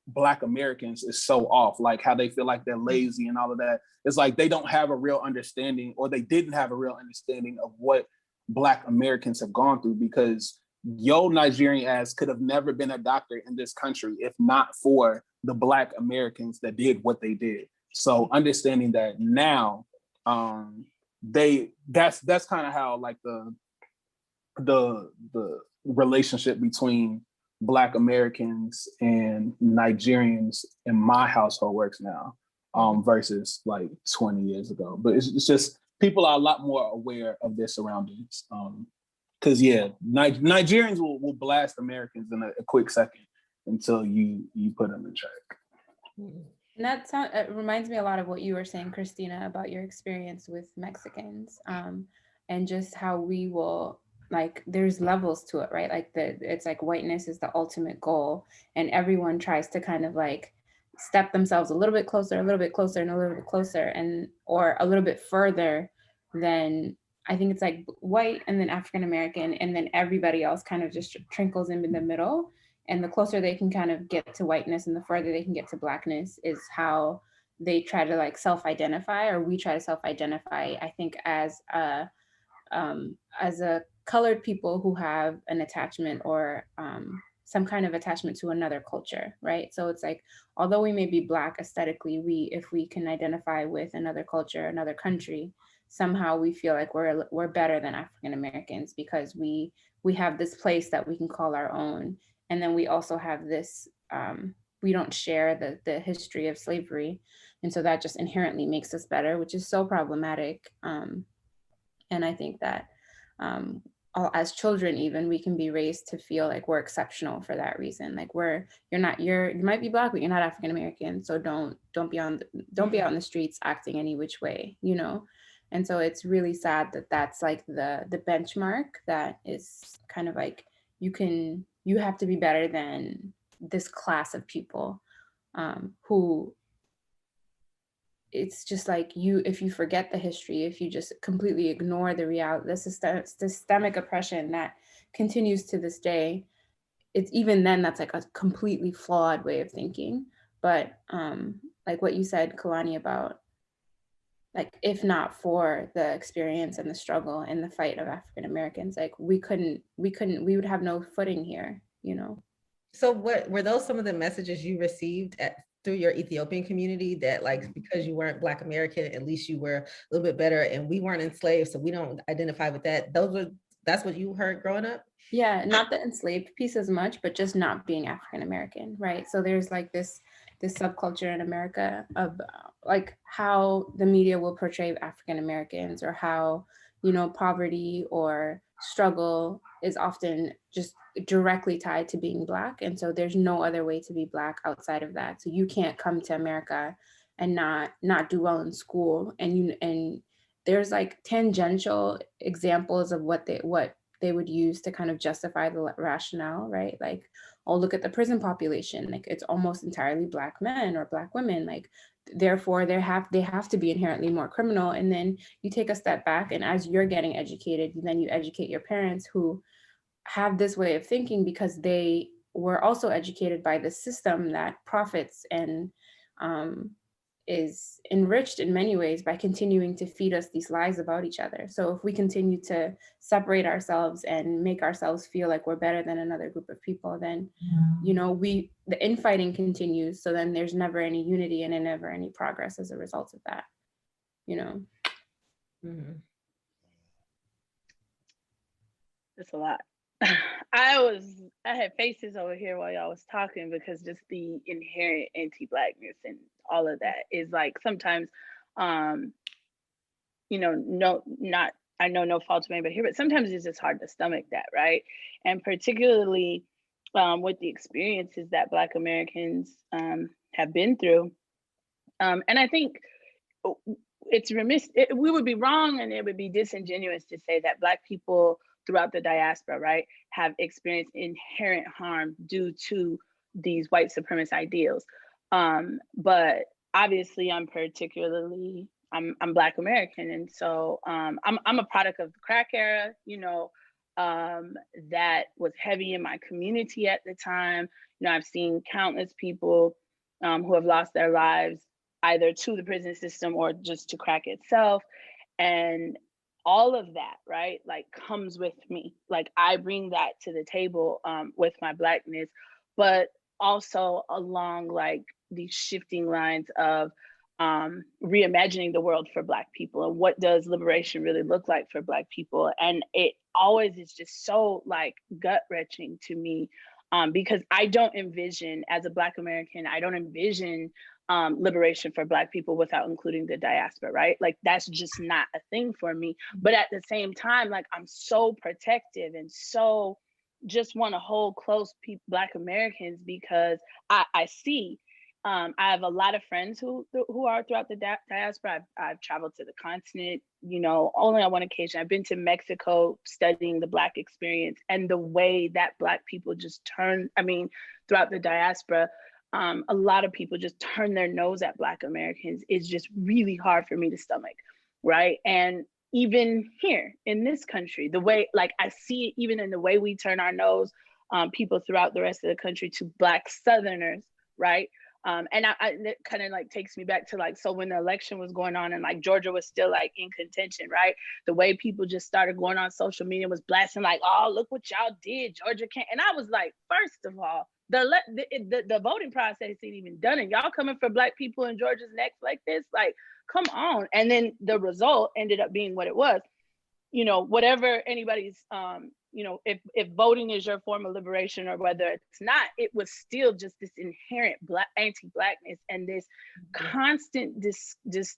Black Americans is so off, how they feel like they're lazy and all of that. It's they don't have a real understanding, or they didn't have a real understanding of what Black Americans have gone through, because your Nigerian ass could have never been a doctor in this country if not for the Black Americans that did what they did. So understanding that now, that's kind of how the relationship between Black Americans and Nigerians in my household works now, versus 20 years ago. But it's just people are a lot more aware of their surroundings. Because Nigerians will blast Americans in a quick second until you put them in check.
And it reminds me a lot of what you were saying, Christina, about your experience with Mexicans, and just how we will, there's levels to it, right? It's whiteness is the ultimate goal, and everyone tries to kind of step themselves a little bit closer, and a little bit closer, and or a little bit further than, I think it's white and then African American, and then everybody else kind of just trickles in the middle. And the closer they can kind of get to whiteness and the further they can get to Blackness is how they try to self-identify, or we try to self-identify, I think, as a colored people who have an attachment or some kind of attachment to another culture, right? So it's although we may be Black aesthetically, if we can identify with another culture, another country, somehow we feel like we're better than African Americans because we have this place that we can call our own. And then we also have this, we don't share the history of slavery. And so that just inherently makes us better, which is so problematic. And I think that as children, even, we can be raised to feel like we're exceptional for that reason. You might be Black, but you're not African American. So don't be out in the streets acting any which way, And so it's really sad that that's the benchmark that is kind of you have to be better than this class of people who, it's just if you forget the history, if you just completely ignore the reality, the systemic oppression that continues to this day, it's even then that's a completely flawed way of thinking. But what you said, Kalani, about if not for the experience and the struggle and the fight of African Americans, we would have no footing here,
So what were those some of the messages you received through your Ethiopian community, that because you weren't Black American, at least you were a little bit better, and we weren't enslaved, so we don't identify with that? That's what you heard growing up?
Yeah, not the enslaved piece as much, but just not being African American, right? So there's this this subculture in America of like how the media will portray African Americans, or how, you know, poverty or struggle is often just directly tied to being Black. And so there's no other way to be Black outside of that. So you can't come to America and not do well in school. And there's like tangential examples of what they would use to kind of justify the rationale, right? Like, oh, look at the prison population. Like, it's almost entirely Black men or Black women. Like, therefore, they have to be inherently more criminal. And then you take a step back, and as you're getting educated, then you educate your parents who have this way of thinking because they were also educated by the system that profits and is enriched in many ways by continuing to feed us these lies about each other. So if we continue to separate ourselves and make ourselves feel like we're better than another group of people, then, you know, the infighting continues. So then there's never any unity and never any progress as a result of that, you know?
Mm-hmm.
It's a lot. I had faces over here while y'all was talking, because just the inherent anti-Blackness and all of that is like sometimes, you know, I know no fault to anybody here, but sometimes it's just hard to stomach that, right? And particularly with the experiences that Black Americans have been through. And I think it's remiss, we would be wrong and it would be disingenuous to say that Black people throughout the diaspora, right, have experienced inherent harm due to these white supremacist ideals. But obviously I'm Black American. And so I'm a product of the crack era, you know, that was heavy in my community at the time. You know, I've seen countless people who have lost their lives either to the prison system or just to crack itself. And all of that, right, like comes with me. Like I bring that to the table with my Blackness, but also along like these shifting lines of reimagining the world for Black people and what does liberation really look like for Black people. And it always is just so like gut wrenching to me because I don't envision, as a Black American, I don't envision liberation for Black people without including the diaspora, right? Like that's just not a thing for me. But at the same time, like I'm so protective and so just want to hold close Black Americans because I see, I have a lot of friends who are throughout the diaspora. I've traveled to the continent, you know, only on one occasion. I've been to Mexico studying the Black experience and the way that Black people just throughout the diaspora, a lot of people just turn their nose at Black Americans is just really hard for me to stomach, right? And even here in this country, the way, like I see it even in the way we turn our nose, people throughout the rest of the country to Black Southerners, right? And it kind of like takes me back to like, so when the election was going on and like Georgia was still like in contention, right? The way people just started going on social media was blasting like, oh, look what y'all did, Georgia can't. And I was like, first of all, the voting process ain't even done and y'all coming for Black people in Georgia's necks like this, like, come on. And then the result ended up being what it was. You know, whatever anybody's, you know, if voting is your form of liberation or whether it's not, it was still just this inherent anti-Blackness and this constant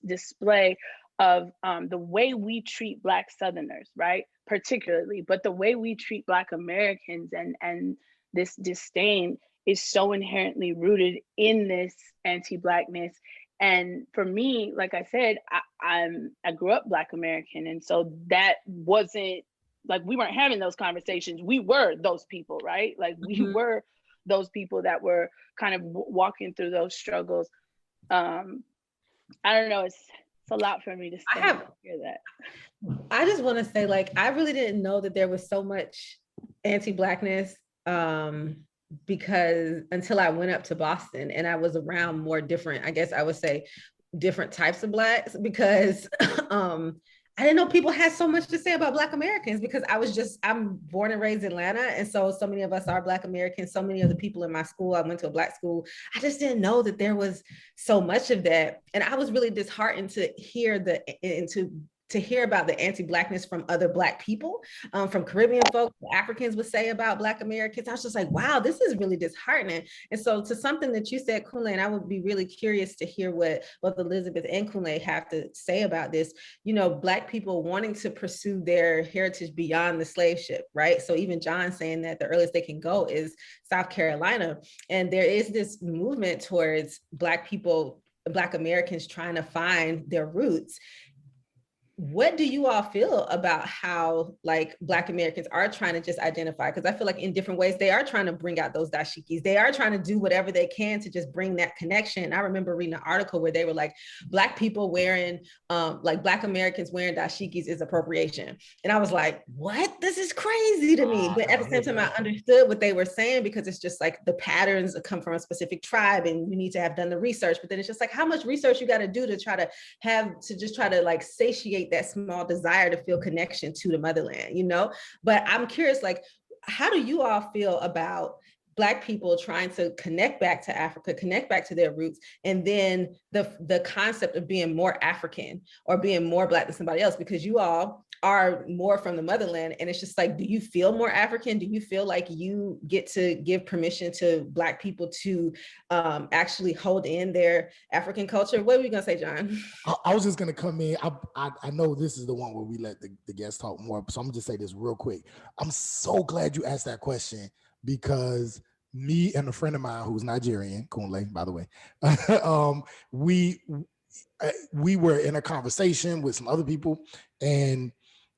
display of the way we treat Black Southerners, right? Particularly, but the way we treat Black Americans and this disdain is so inherently rooted in this anti-Blackness. And for me, like I said, I grew up Black American. And so that wasn't like, we weren't having those conversations. We were those people, right? Like we were those people that were kind of walking through those struggles. I don't know, it's a lot for me to hear that.
I just want to say, like, I really didn't know that there was so much anti-Blackness because until I went up to Boston and I was around more different, I guess I would say different types of Blacks, because I didn't know people had so much to say about Black Americans because I'm born and raised in Atlanta. And so many of us are Black Americans. So many of the people in my school, I went to a Black school. I just didn't know that there was so much of that. And I was really disheartened to hear and to to hear about the anti-Blackness from other Black people, from Caribbean folks, Africans would say about Black Americans. I was just like, wow, this is really disheartening. And so to something that you said, Kunle, and I would be really curious to hear what both Elizabeth and Kunle have to say about this, you know, Black people wanting to pursue their heritage beyond the slave ship, right? So even John saying that the earliest they can go is South Carolina. And there is this movement towards Black people, Black Americans trying to find their roots. What do you all feel about how like Black Americans are trying to just identify? Because I feel like in different ways, they are trying to bring out those dashikis. They are trying to do whatever they can to just bring that connection. I remember reading an article where they were like, Black people wearing, like Black Americans wearing dashikis is appropriation. And I was like, what? This is crazy to me. But at the same time, I understood what they were saying because it's just like the patterns come from a specific tribe and you need to have done the research. But then it's just like how much research you got to do to try to have to just try to like satiate that small desire to feel connection to the motherland, you know? But I'm curious, like, how do you all feel about Black people trying to connect back to Africa, connect back to their roots, and then the concept of being more African or being more Black than somebody else, because you all are more from the motherland. And it's just like, do you feel more African? Do you feel like you get to give permission to Black people to actually hold in their African culture? What were you gonna say, John?
I was just gonna come in. I know this is the one where we let the guests talk more, so I'm gonna just say this real quick. I'm so glad you asked that question because me and a friend of mine who's Nigerian, Kunle, by the way, we were in a conversation with some other people, and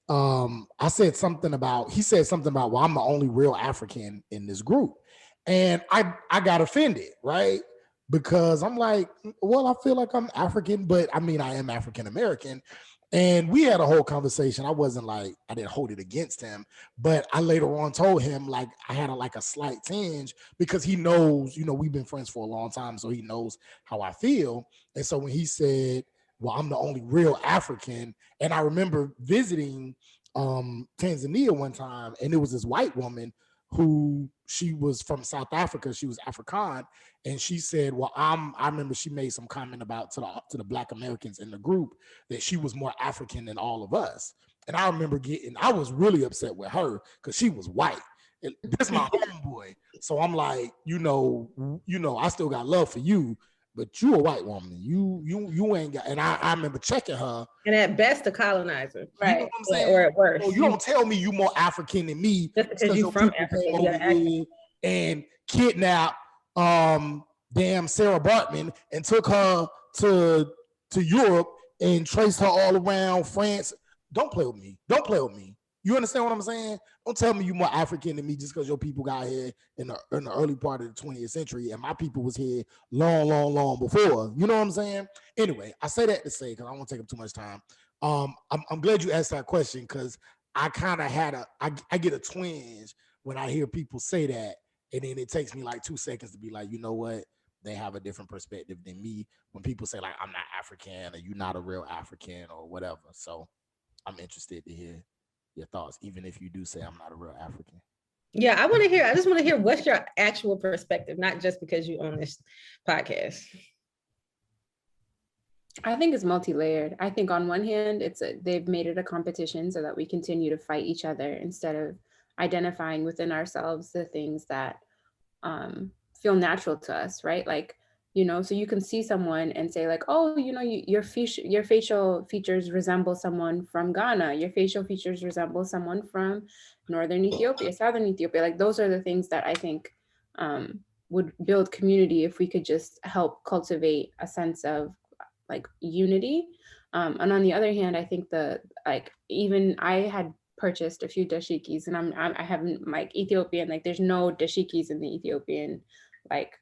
he said something about, well, I'm the only real African in this group. And I got offended, right? Because I'm like, well, I feel like I'm African, but I mean, I am African American. And we had a whole conversation. I didn't hold it against him, but I later on told him like I had a slight tinge because he knows, you know, we've been friends for a long time, so he knows how I feel. And so when he said, well, I'm the only real African, and I remember visiting Tanzania one time, and it was this white woman who she was from South Africa. She was Afrikaan, and she said, well, I remember she made some comment about to the Black Americans in the group that she was more African than all of us. And I remember I was really upset with her because she was white. And this is my homeboy. So I'm like, you know, I still got love for you, but you a white woman. You ain't got, and I remember checking her.
And at best a colonizer.
Right. You know what I'm saying?
Or at worst.
So you don't tell me you more African than me
just because you're from Africa.
Came over here and kidnapped damn Sarah Bartman and took her to Europe and traced her all around France. Don't play with me. Don't play with me. You understand what I'm saying? Don't tell me you're more African than me just because your people got here in the early part of the 20th century and my people was here long before. You know what I'm saying? Anyway, I say that to say, because I don't want to take up too much time. I'm glad you asked that question because I kind of I get a twinge when I hear people say that, and then it takes me like 2 seconds to be like, you know what? They have a different perspective than me when people say like, I'm not African or you're not a real African or whatever. So I'm interested to hear your thoughts, even if you do say I'm not a real African.
Yeah, I just want to hear what's your actual perspective, not just because you own this podcast.
I think it's multi-layered. I think on one hand, they've made it a competition so that we continue to fight each other instead of identifying within ourselves the things that feel natural to us, right? Like, you know, so you can see someone and say like, oh, you know, your facial features resemble someone from Ghana. Your facial features resemble someone from Northern Ethiopia, Southern Ethiopia. Like those are the things that I think would build community if we could just help cultivate a sense of like unity. And on the other hand, I think even I had purchased a few dashikis and I haven't like Ethiopian, like there's no dashikis in the Ethiopian like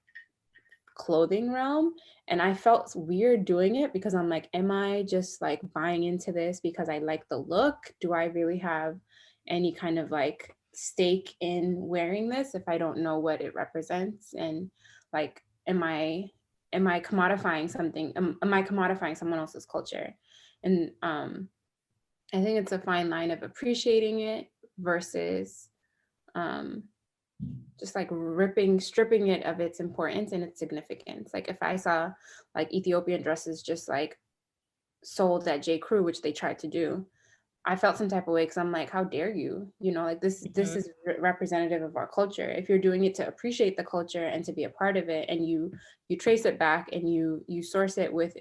clothing realm. And I felt weird doing it because I'm like, am I just like buying into this because I like the look? Do I really have any kind of like stake in wearing this if I don't know what it represents? And like, am I commodifying something? Am I commodifying someone else's culture? And I think it's a fine line of appreciating it versus just like stripping it of its importance and its significance. Like if I saw like Ethiopian dresses just like sold at J. Crew, which they tried to do, I felt some type of way because I'm like, how dare you? You know, like this is representative of our culture. If you're doing it to appreciate the culture and to be a part of it, and you trace it back and you source it with,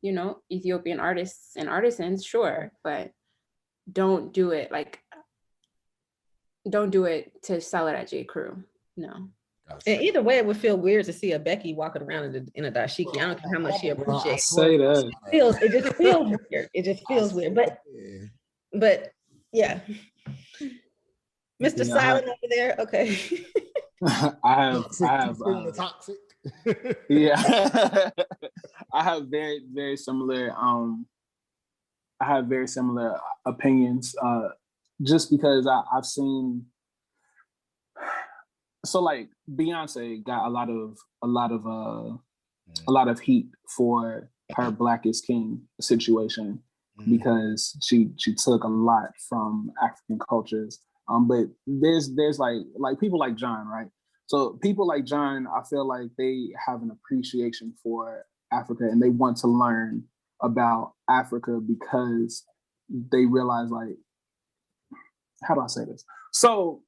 you know, Ethiopian artists and artisans, sure, but don't do it to sell it at J. Crew. No.
And either way, it would feel weird to see a Becky walking around in a dashiki. I don't care how much she appreciates.
Say that.
It just feels weird. It just feels weird. But yeah. Mr. Silent over there. Okay.
I have
toxic.
Yeah. I have very similar opinions, just because I've seen, so like Beyonce got a lot of heat for her Black is King situation, because she took a lot from African cultures. But there's like people like John, right? So people like John, I feel like they have an appreciation for Africa and they want to learn about Africa because they realize, like, how do I say this? So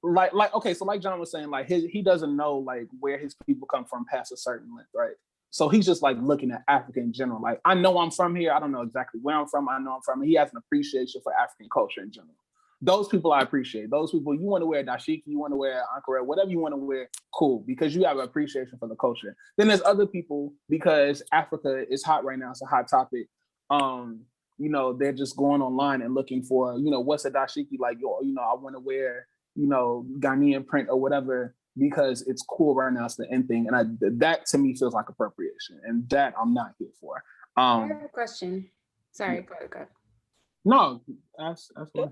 like okay, so like John was saying, like he doesn't know like where his people come from past a certain length, right? So he's just like looking at Africa in general. Like, I know I'm from here. I don't know exactly where I'm from. I know I'm from. He has an appreciation for African culture in general. Those people I appreciate. Those people, you want to wear dashiki, you want to wear ankara, whatever you want to wear, cool, because you have an appreciation for the culture. Then there's other people, because Africa is hot right now. It's a hot topic. You know, they're just going online and looking for, you know, what's a dashiki like? You know, I want to wear, you know, Ghanaian print or whatever, because it's cool right now. It's the end thing. And that to me feels like appropriation, and that I'm not here for.
I have a question. Sorry, go ahead.
No, that's fine.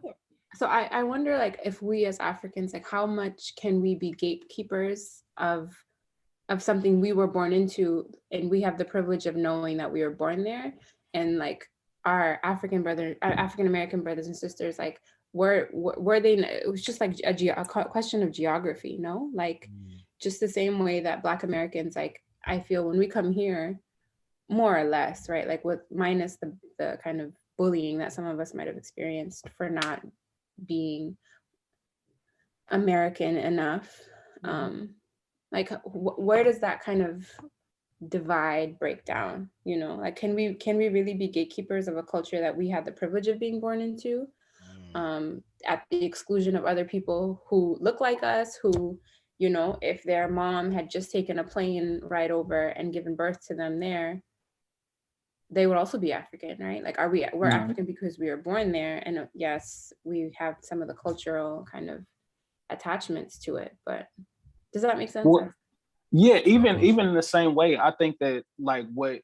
So I wonder, like, if we as Africans, like, how much can we be gatekeepers of something we were born into, and we have the privilege of knowing that we were born there, and like our African American brothers and sisters, like, were they? It was just like a question of geography, no? Like, just the same way that Black Americans, like, I feel when we come here, more or less, right? Like, with minus the kind of bullying that some of us might have experienced for not being American enough. Like, where does that kind of divide break down? You know, like, can we really be gatekeepers of a culture that we had the privilege of being born into, at the exclusion of other people who look like us, who, you know, if their mom had just taken a plane ride over and given birth to them there, they would also be African, right? Like, we're African because we were born there, and yes, we have some of the cultural kind of attachments to it, but does that make sense?
Well, yeah, even in the same way, I think that, like, what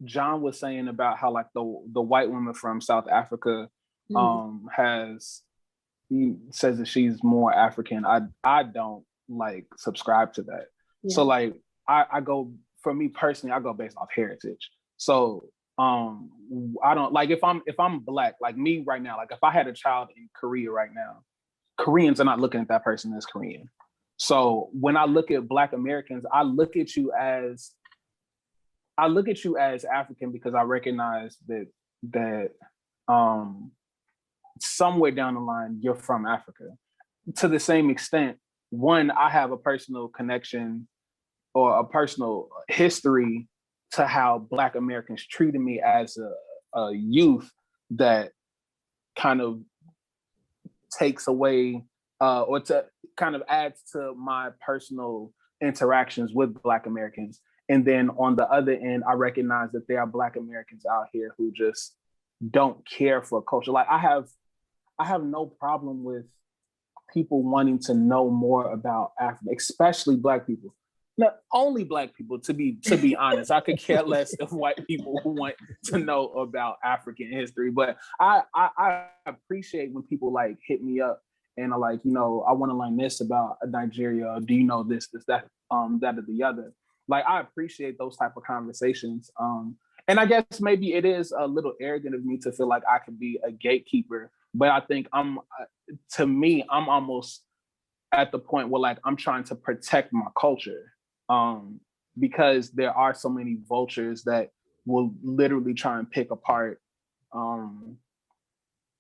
John was saying about how, like, the white woman from South Africa he says that she's more African. I don't like subscribe to that. Yeah. So like I go, for me personally, I go based off heritage. So I don't like, if I'm Black, like me right now, like if I had a child in Korea right now, Koreans are not looking at that person as Korean. So when I look at Black Americans, I look at you as African, because I recognize that somewhere down the line you're from Africa. To the same extent, one, I have a personal connection or a personal history to how Black Americans treated me as a youth, that kind of takes away or to kind of adds to my personal interactions with Black Americans. And then on the other end, I recognize that there are Black Americans out here who just don't care for culture. Like, I have no problem with people wanting to know more about Africa, especially Black people. Not only Black people, to be honest. I could care less if white people want to know about African history. But I appreciate when people like hit me up and are like, you know, I want to learn this about Nigeria. Do you know this, that, that, or the other? Like, I appreciate those type of conversations. And I guess maybe it is a little arrogant of me to feel like I could be a gatekeeper, but I think I'm almost at the point where, like, I'm trying to protect my culture, because there are so many vultures that will literally try and pick apart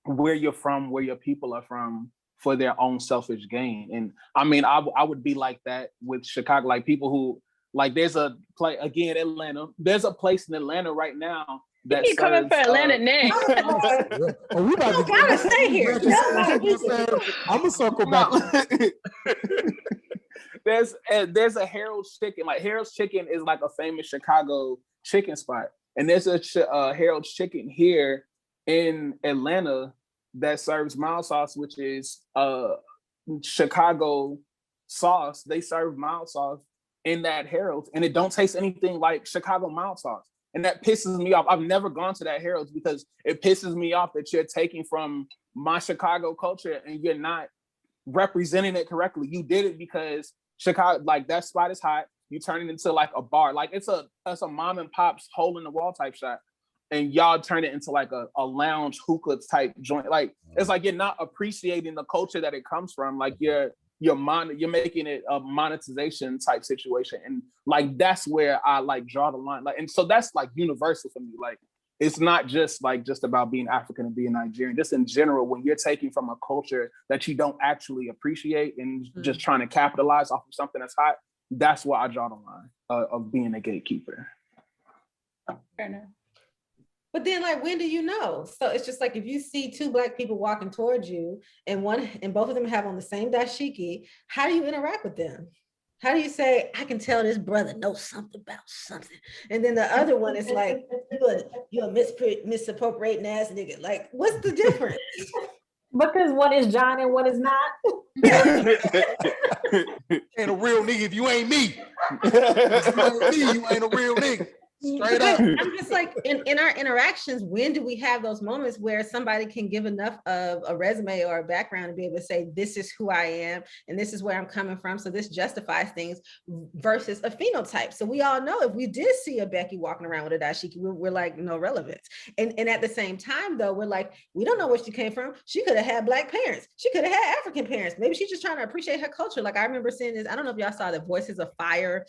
where you're from, where your people are from, for their own selfish gain. And I mean, I would be like that with Chicago, like people who, like there's a play, again, Atlanta, there's a place in Atlanta right now that
You coming for Atlanta next?
Oh, we about to
gotta stay here.
I'm gonna circle back.
There's a Harold's Chicken. Like Harold's Chicken is like a famous Chicago chicken spot, and there's a Harold's Chicken here in Atlanta that serves mild sauce, which is Chicago sauce. They serve mild sauce in that Harold's, and it don't taste anything like Chicago mild sauce. And that pisses me off. I've never gone to that Harold's because it pisses me off that you're taking from my Chicago culture and you're not representing it correctly. You did it because Chicago, like that spot is hot. You turn it into like a bar. Like it's a mom and pop's hole in the wall type shop. And y'all turn it into like a lounge hookah type joint. Like it's like you're not appreciating the culture that it comes from. Like you're making it a monetization type situation. And like that's where I like draw the line. Like, and so that's like universal for me. Like it's not just about being African and being Nigerian. Just in general, when you're taking from a culture that you don't actually appreciate and just trying to capitalize off of something that's hot, that's why I draw the line of being a gatekeeper.
Fair enough.
But then, like, when do you know? So it's just like if you see two Black people walking towards you, and both of them have on the same dashiki, how do you interact with them? How do you say, I can tell this brother knows something about something, and then the other one is like, you're a misappropriating ass nigga. Like, what's the difference?
Because one is John and one is not.
Ain't a real nigga if you ain't me. If you ain't me, you ain't a real nigga. Straight up.
I'm just like, in our interactions, when do we have those moments where somebody can give enough of a resume or a background to be able to say, this is who I am and this is where I'm coming from, so this justifies things, versus a phenotype? So we all know if we did see a Becky walking around with a dashiki, we're like, no relevance. And at the same time, though, we're like, we don't know where she came from. She could have had Black parents. She could have had African parents. Maybe she's just trying to appreciate her culture. Like I remember seeing this, I don't know if y'all saw the Voices of Fire,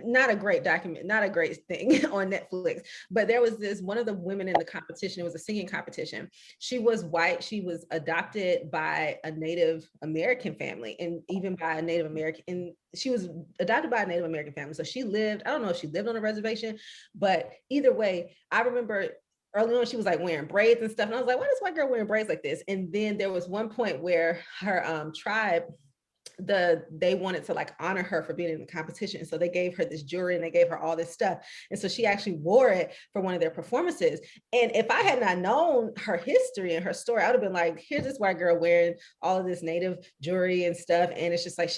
not a great document, not a great thing on Netflix, but there was one of the women in the competition, it was a singing competition. She was white, she was adopted by a Native American family, and even by a Native American, and she was adopted by a Native American family. So she lived, I don't know if she lived on a reservation, but either way, I remember early on, she was like wearing braids and stuff. And I was like, why is this white girl wearing braids like this? And then there was one point where her tribe, they wanted to like honor her for being in the competition. So they gave her this jewelry and they gave her all this stuff. And so she actually wore it for one of their performances. And if I had not known her history and her story, I would have been like, here's this white girl wearing all of this Native jewelry and stuff. And it's just like,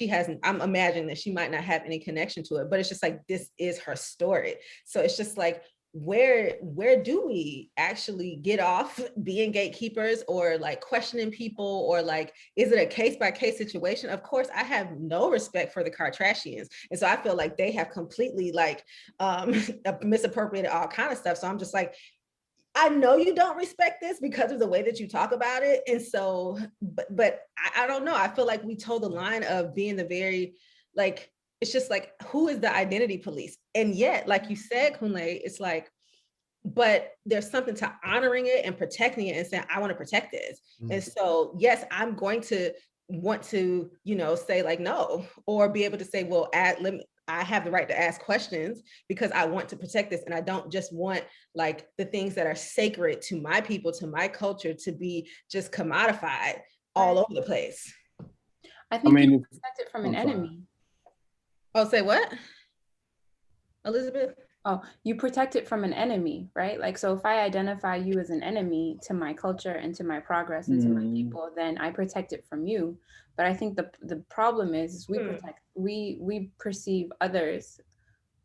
I'm imagining that she might not have any connection to it, but it's just like, this is her story. So it's just like, where do we actually get off being gatekeepers or like questioning people, or like, is it a case-by-case situation? Of course, I have no respect for the Kardashians. And so I feel like they have completely like misappropriated all kind of stuff. So I'm just like, I know you don't respect this because of the way that you talk about it. And so, but I don't know. I feel like we toe the line of being the very, like, it's just like, who is the identity police? And yet, like you said, Kunle, it's like, but there's something to honoring it and protecting it and saying, I want to protect this. Mm-hmm. And so, yes, I'm going to want to, say like, no, or be able to say, well, I have the right to ask questions because I want to protect this. And I don't just want like the things that are sacred to my people, to my culture, to be just commodified all over the place.
I think you protect it from an enemy.
Oh, say what? Elizabeth?
Oh, you protect it from an enemy, right? Like, so if I identify you as an enemy to my culture and to my progress and to my people, then I protect it from you. But I think the problem is we perceive others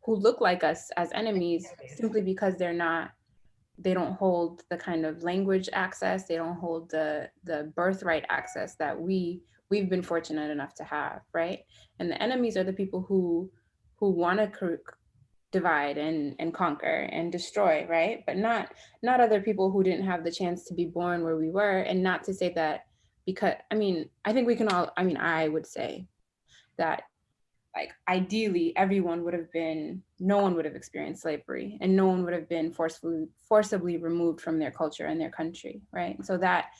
who look like us as enemies simply because they don't hold the kind of language access, they don't hold the birthright access that we've been fortunate enough to have, right? And the enemies are the people who want to divide and conquer and destroy, right? But not other people who didn't have the chance to be born where we were. And not to say that, because I think we can all, I would say that like ideally everyone would have been, no one would have experienced slavery, and no one would have been forcibly removed from their culture and their country, right? So that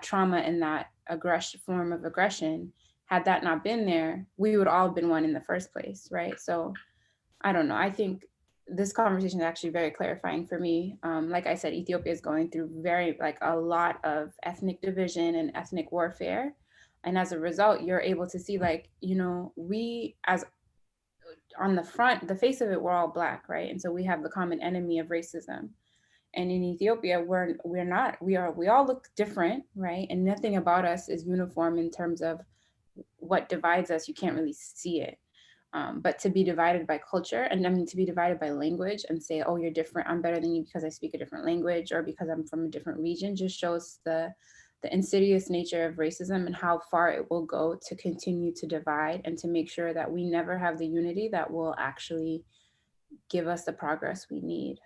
trauma and that form of aggression, had that not been there, we would all have been one in the first place, right? So I don't know, I think this conversation is actually very clarifying for me. Like I said, Ethiopia is going through a lot of ethnic division and ethnic warfare. And as a result, you're able to see, like, we, as on the face of it, we're all Black, right? And so we have the common enemy of racism. And in Ethiopia, we all look different, right? And nothing about us is uniform in terms of what divides us. You can't really see it. But to be divided by culture, and I mean, to be divided by language and say, oh, you're different, I'm better than you because I speak a different language or because I'm from a different region, just shows the insidious nature of racism and how far it will go to continue to divide and to make sure that we never have the unity that will actually give us the progress we need.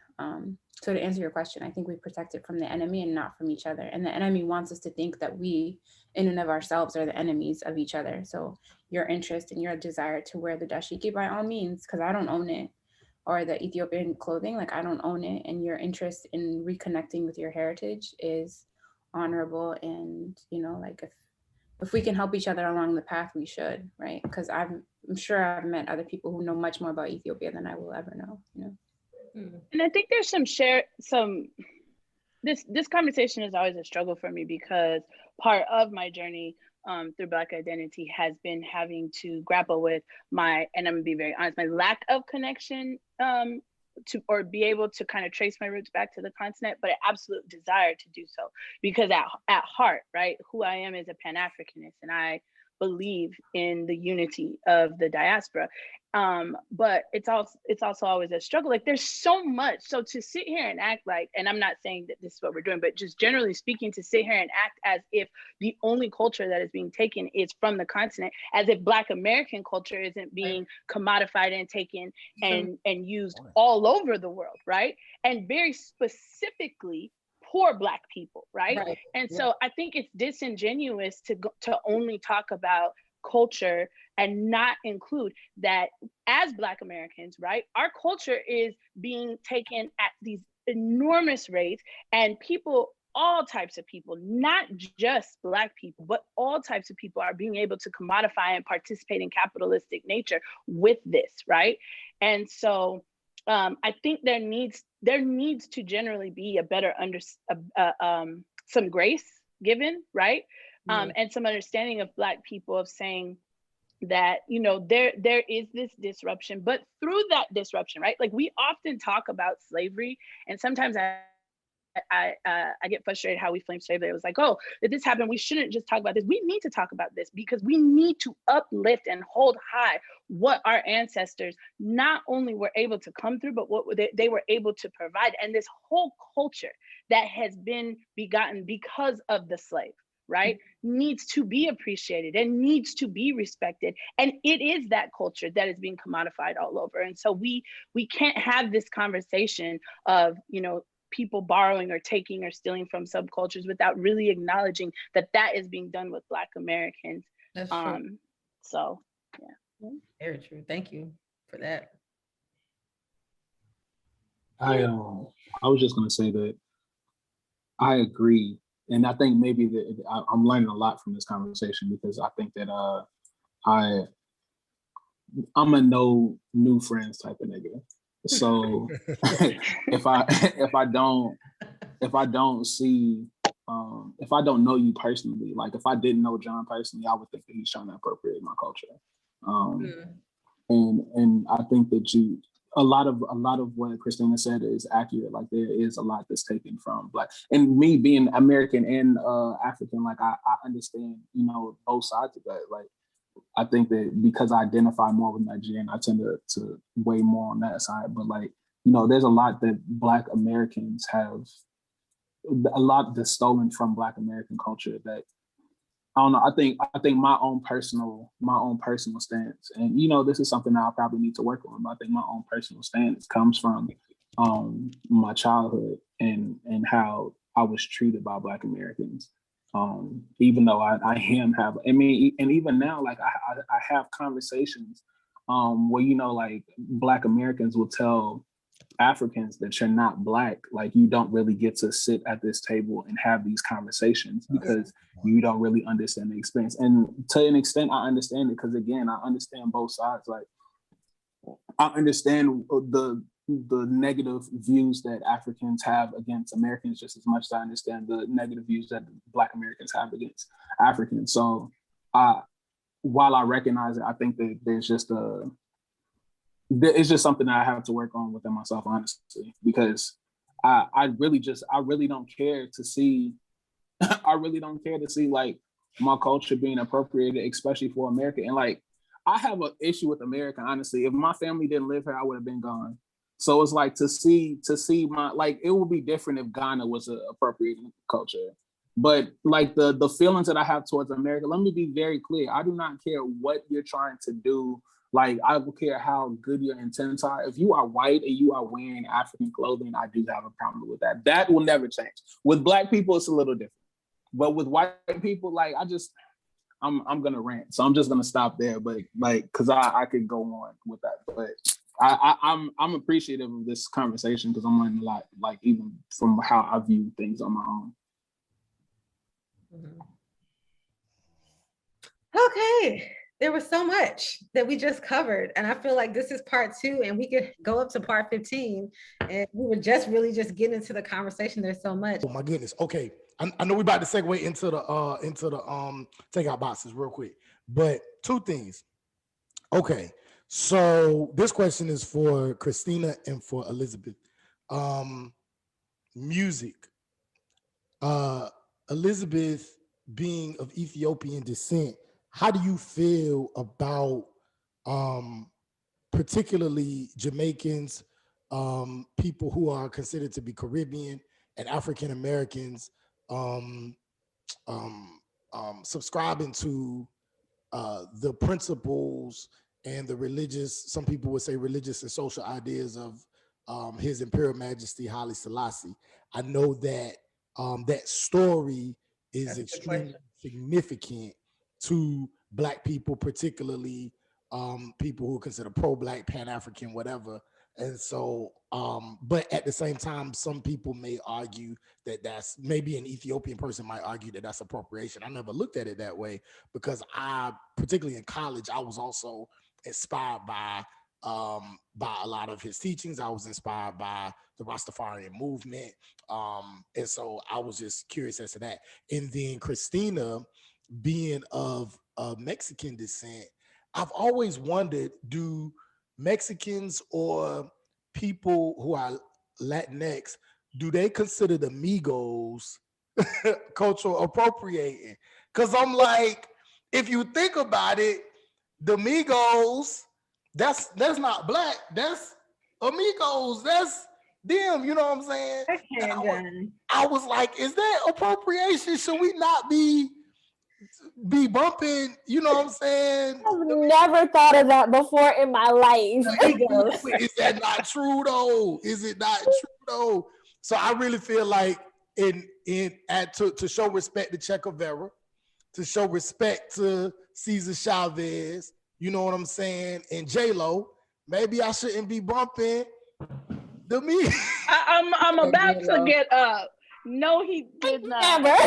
So to answer your question, I think we protect it from the enemy and not from each other. And the enemy wants us to think that we, in and of ourselves, are the enemies of each other. So your interest and your desire to wear the dashiki, by all means, because I don't own it, or the Ethiopian clothing, like I don't own it. And your interest in reconnecting with your heritage is honorable. And, like if we can help each other along the path, we should, right? Because I'm sure I've met other people who know much more about Ethiopia than I will ever know,
And I think there's this conversation is always a struggle for me, because part of my journey through Black identity has been having to grapple with and I'm gonna be very honest, my lack of connection to, or be able to kind of trace my roots back to the continent, but an absolute desire to do so, because at heart, right, who I am is a Pan-Africanist, and I believe in the unity of the diaspora. But it's also always a struggle. Like, there's so much. So to sit here and act like, and I'm not saying that this is what we're doing, but just generally speaking, to sit here and act as if the only culture that is being taken is from the continent, as if Black American culture isn't being commodified and taken and used all over the world, right? And very specifically poor Black people, right? And so I think it's disingenuous to only talk about culture and not include that as Black Americans, right? Our culture is being taken at these enormous rates, and people, all types of people, not just Black people, but all types of people are being able to commodify and participate in capitalistic nature with this, right? And so I think there needs to generally be a better some grace given, right? And some understanding of Black people, of saying that, there is this disruption, but through that disruption, right? Like, we often talk about slavery, and sometimes I get frustrated how we flame slavery. It was like, oh, if this happened, we shouldn't just talk about this. We need to talk about this, because we need to uplift and hold high what our ancestors not only were able to come through, but what they were able to provide. And this whole culture that has been begotten because of the slave, right, needs to be appreciated and needs to be respected. And it is that culture that is being commodified all over. And so we can't have this conversation of, people borrowing or taking or stealing from subcultures without really acknowledging that is being done with Black Americans.
That's true.
So, yeah.
Very true. Thank you for that.
I was just gonna say that I agree, and I think maybe that I'm learning a lot from this conversation, because I think that I'm a no new friends type of nigga. So if I don't see, if I don't know you personally, like if I didn't know John personally, I would think that he's trying to appropriate my culture. And I think that a lot of what Christina said is accurate. Like, there is a lot that's taken from Black, and me being American and African, like I understand, both sides of that. Like, I think that because I identify more with Nigerian, I tend to weigh more on that side. But like, there's a lot that Black Americans have, a lot that's stolen from Black American culture that, I don't know. I think my own personal stance, and this is something that I probably need to work on. But I think my own personal stance comes from my childhood and how I was treated by Black Americans. Even though and even now, like I have conversations where, you know, like Black Americans will tell Africans that you're not Black, like you don't really get to sit at this table and have these conversations because you don't really understand the experience. And to an extent, I understand it because, again, I understand both sides. Like, I understand the negative views that Africans have against Americans just as much as I understand the negative views that Black Americans have against Africans. So while I recognize it, I think that it's just something that I have to work on within myself, honestly, because I really don't care to see, I really don't care to see like my culture being appropriated, especially for America. And like, I have an issue with America, honestly. If my family didn't live here, I would have been gone. So it's like to see my, like, it would be different if Ghana was an appropriating culture. But like the feelings that I have towards America, let me be very clear. I do not care what you're trying to do. Like, I don't care how good your intents are. If you are white and you are wearing African clothing, I do have a problem with that. That will never change. With Black people, it's a little different. But with white people, like, I'm gonna rant. So I'm just gonna stop there. But like, cause I could go on with that. But I'm appreciative of this conversation because I'm learning a lot, like even from how I view things on my own.
Okay. There was so much that we just covered, and I feel like this is part 2, and we could go up to part 15, and we were just really just getting into the conversation. There's so much.
Oh my goodness. Okay, I know we're about to segue into the takeout boxes real quick, but 2 things. Okay, so this question is for Christina and for Elizabeth. Music. Elizabeth, being of Ethiopian descent, how do you feel about particularly Jamaicans, people who are considered to be Caribbean, and African Americans subscribing to the principles and the religious, some people would say religious and social ideas of His Imperial Majesty Haile Selassie? I know that that story is extremely significant to Black people, particularly people who consider pro-Black, Pan-African, whatever. And so, but at the same time, some people may argue that that's, maybe an Ethiopian person might argue that that's appropriation. I never looked at it that way because particularly in college, I was also inspired by a lot of his teachings. I was inspired by the Rastafarian movement. And so I was just curious as to that. And then Christina, being of Mexican descent, I've always wondered, do Mexicans or people who are Latinx, do they consider the Migos cultural appropriating? Because I'm like, if you think about it, the Migos, that's not Black, that's Amigos, that's them, you know what I'm saying? I was like, is that appropriation? Should we not be bumping, you know what I'm saying?
I've never thought of that before in my life.
Is that not true though? Is it not true though? So I really feel like to show respect to Che Guevara, to show respect to Cesar Chavez, you know what I'm saying, and J-Lo, maybe I shouldn't be bumping the me.
I'm about to get up. No, he did not.
Never.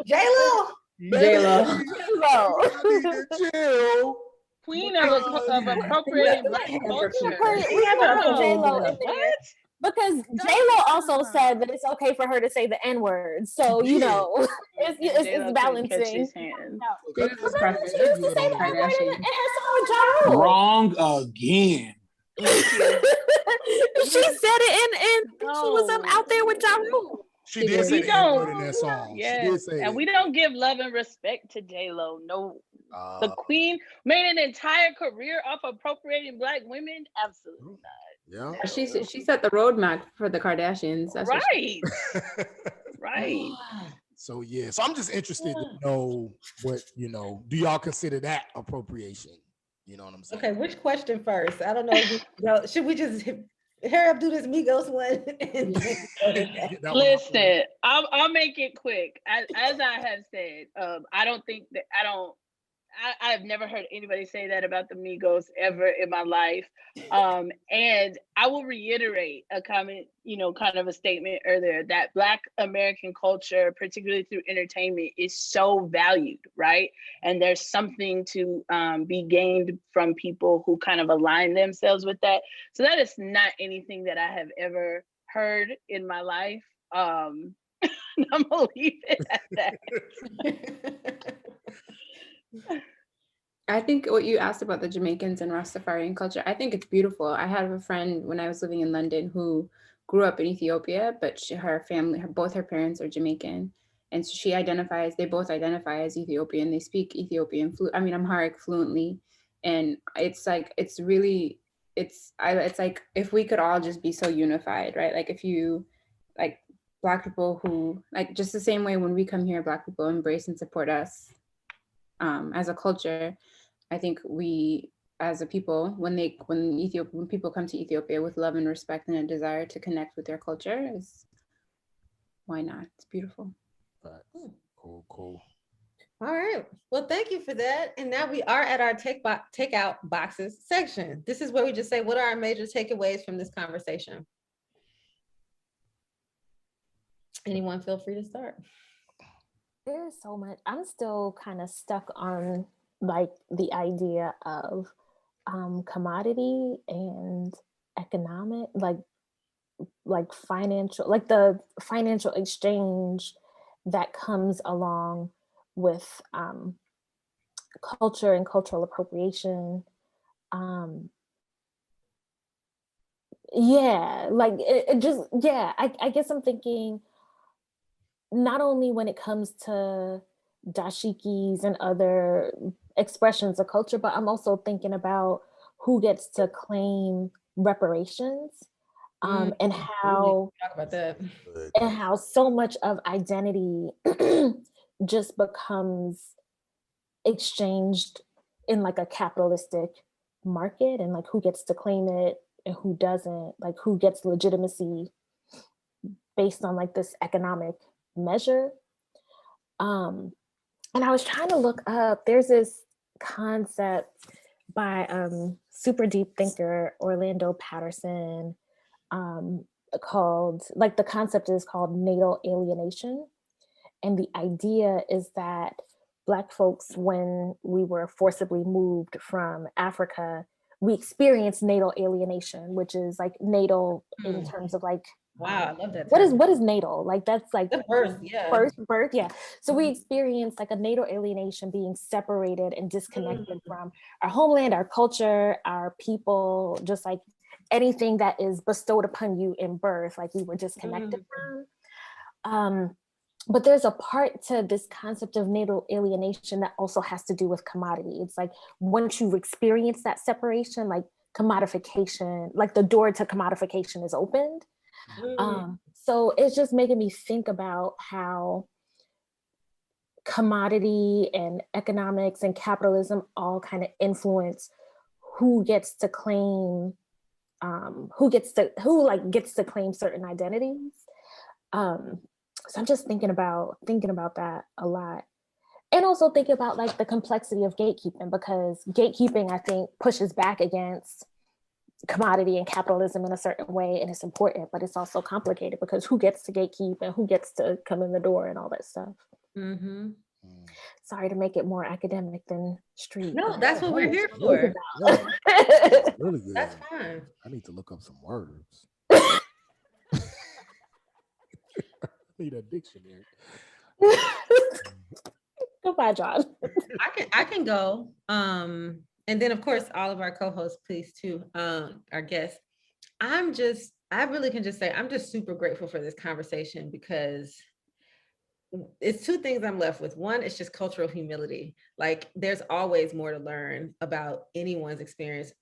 J-Lo.
Queen of appropriating Black culture.
We have to put J-Lo in there. Because J-Lo also said that it's okay for her to say the N-word. So, you know, it's balancing. She used to say the N-word in her song with Ja Rule.
Wrong again.
She said it and she was out there with Ja Rule.
She did say the N-word in that song.
Yes.
She did say
and we don't give love and respect to J-Lo. No. The Queen made an entire career off appropriating Black women. Absolutely not.
Yeah.
She set the roadmap for the Kardashians. That's
right. Right.
So yeah. So I'm just interested to know what, you know, do y'all consider that appropriation? You know what I'm saying?
Okay, which question first? I don't know. Should we just hurry up, do this Migos one?
Listen, I'll make it quick. As I have said, I don't I've never heard anybody say that about the Migos ever in my life. And I will reiterate a comment, kind of a statement earlier, that Black American culture, particularly through entertainment, is so valued, right? And there's something to be gained from people who kind of align themselves with that. So that is not anything that I have ever heard in my life. I'm gonna leave it at that.
I think what you asked about the Jamaicans and Rastafarian culture, I think it's beautiful. I had a friend when I was living in London who grew up in Ethiopia, but both her parents are Jamaican. And so they both identify as Ethiopian. They speak Ethiopian, Amharic fluently. And it's like, it's like, if we could all just be so unified, right? Like like Black people who, like, just the same way when we come here, Black people embrace and support us as a culture. I think we, as a people, when people come to Ethiopia with love and respect and a desire to connect with their culture, why not? It's beautiful.
Cool.
All right. Well, thank you for that. And now we are at our takeout boxes section. This is where we just say, what are our major takeaways from this conversation? Anyone feel free to start.
There's so much. I'm still kind of stuck on like the idea of commodity and economic, like financial, like the financial exchange that comes along with culture and cultural appropriation. Yeah, like it just, yeah, I guess I'm thinking not only when it comes to dashikis and other expressions of culture, but I'm also thinking about who gets to claim reparations, and how
talk about that,
and how so much of identity just becomes exchanged in like a capitalistic market, and like who gets to claim it and who doesn't, like who gets legitimacy based on like this economic measure. And I was trying to look up, there's this concept by super deep thinker Orlando Patterson, called, like the concept is called natal alienation. And the idea is that Black folks, when we were forcibly moved from Africa, we experienced natal alienation, which is like natal in terms of like,
wow, I love that.
What is natal? Like that's like
the birth, yeah.
Birth, yeah. So we experienced like a natal alienation, being separated and disconnected from our homeland, our culture, our people, just like anything that is bestowed upon you in birth, like we were disconnected from. But there's a part to this concept of natal alienation that also has to do with commodity. It's like once you've experienced that separation, like commodification, like the door to commodification is opened. So it's just making me think about how commodity and economics and capitalism all kind of influence who gets to claim, who gets to claim certain identities. So I'm just thinking about that a lot. And also thinking about like the complexity of gatekeeping, because gatekeeping, I think, pushes back against commodity and capitalism in a certain way, and it's important, but it's also complicated because who gets to gatekeep and who gets to come in the door and all that stuff. Sorry to make it more academic than street.
No, that's what we're here for.
That's really good.
That's fine.
I need to look up some words. Need a dictionary.
Goodbye, John.
I can go. And then of course all of our co-hosts, please too, our guests. I really can just say I'm just super grateful for this conversation, because it's two things I'm left with. One, it's just cultural humility. Like there's always more to learn about anyone's experience.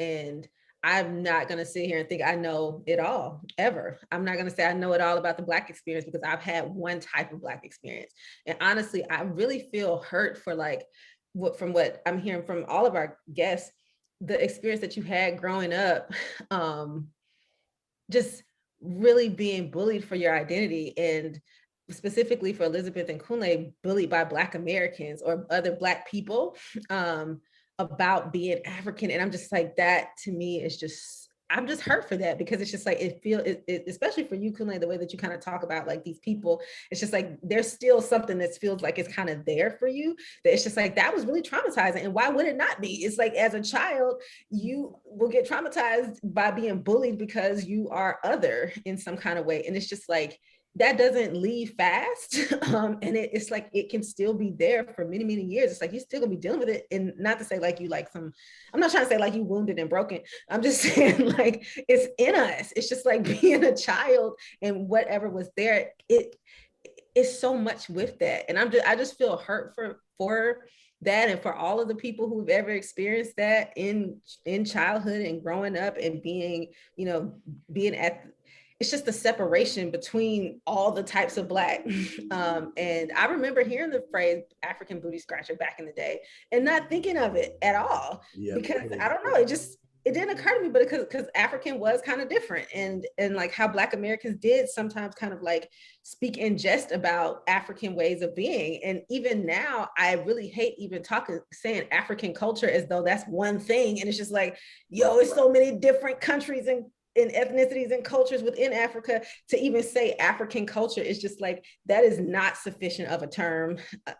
And I'm not going to sit here and think I know it all ever. I'm not going to say I know it all about the Black experience, because I've had one type of Black experience. And honestly, I really feel hurt for like, from what I'm hearing from all of our guests, the experience that you had growing up, just really being bullied for your identity. And specifically for Elizabeth and Kunle, bullied by Black Americans or other Black people about being African. And I'm just like, that to me is just, I'm just hurt for that, because it's just like, especially for you, Kunle, the way that you kind of talk about like these people, it's just like, there's still something that feels like it's kind of there for you, that it's just like, that was really traumatizing. And why would it not be? It's like, as a child, you will get traumatized by being bullied because you are other in some kind of way. And it's just like, that doesn't leave fast. And it's like, it can still be there for many, many years. It's like, you're still gonna be dealing with it. And not to say like you like some, I'm not trying to say like you wounded and broken. I'm just saying like, it's in us. It's just like being a child and whatever was there, it is so much with that. And I just feel hurt for that, and for all of the people who've ever experienced that in childhood and growing up and being, being at, it's just the separation between all the types of Black. And I remember hearing the phrase African booty scratcher back in the day and not thinking of it at all, because I don't know, it didn't occur to me, but because African was kind of different, and like how Black Americans did sometimes kind of like speak in jest about African ways of being. And even now, I really hate even saying African culture as though that's one thing. And it's just like, yo, it's so many different countries and ethnicities and cultures within Africa. To even say African culture is just like, that is not sufficient of a term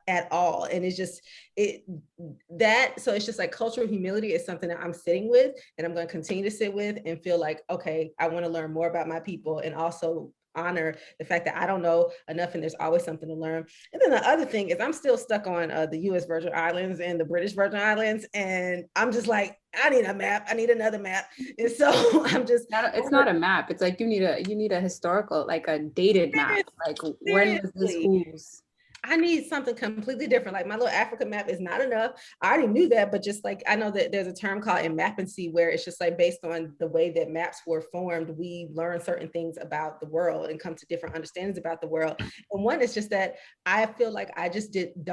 at all. And it's just, so it's just like cultural humility is something that I'm sitting with, and I'm going to continue to sit with and feel like, okay, I want to learn more about my people, and also honor the fact that I don't know enough and there's always something to learn. And then the other thing is I'm still stuck on the US Virgin Islands and the British Virgin Islands. And I'm just like, I need a map. I need another map. And so I'm just,
it's not a map. It's like you need a historical, like a dated map. Like when was this whose?
I need something completely different. Like my little Africa map is not enough. I already knew that, but just like, I know that there's a term called immapancy, where it's just like based on the way that maps were formed, we learn certain things about the world and come to different understandings about the world. And one is just that I feel like I just didn't,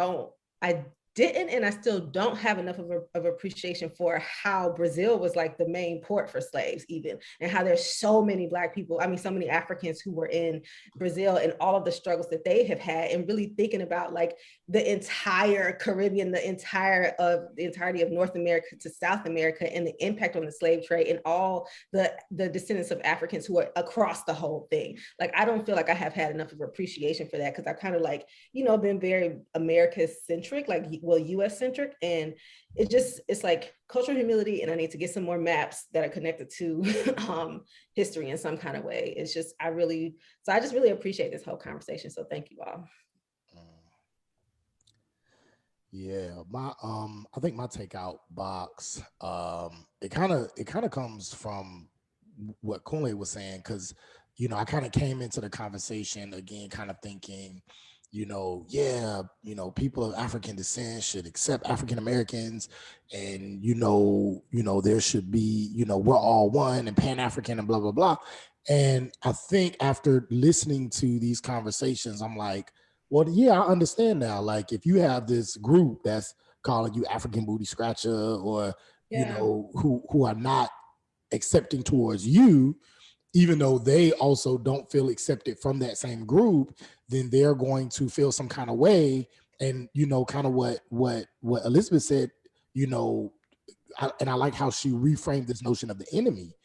and I still don't have enough of appreciation for how Brazil was like the main port for slaves even, and how there's so many Black people, I mean, so many Africans who were in Brazil and all of the struggles that they have had, and really thinking about like the entire Caribbean, the entirety of North America to South America, and the impact on the slave trade and all the descendants of Africans who are across the whole thing. Like, I don't feel like I have had enough of appreciation for that, because I've kind of like, been very America-centric, like, well, US centric. And it's like cultural humility. And I need to get some more maps that are connected to history in some kind of way. It's just, I just really appreciate this whole conversation. So thank you all.
Yeah, I think my takeout box, it kind of comes from what Kunle was saying, because I kind of came into the conversation again kind of thinking, people of African descent should accept African Americans, and there should be, we're all one and Pan-African and blah blah blah. And I think after listening to these conversations, I'm like, well, yeah, I understand now. Like, if you have this group that's calling you African booty scratcher, or who are not accepting towards you, even though they also don't feel accepted from that same group, then they're going to feel some kind of way. And kind of what Elizabeth said, and I like how she reframed this notion of the enemy.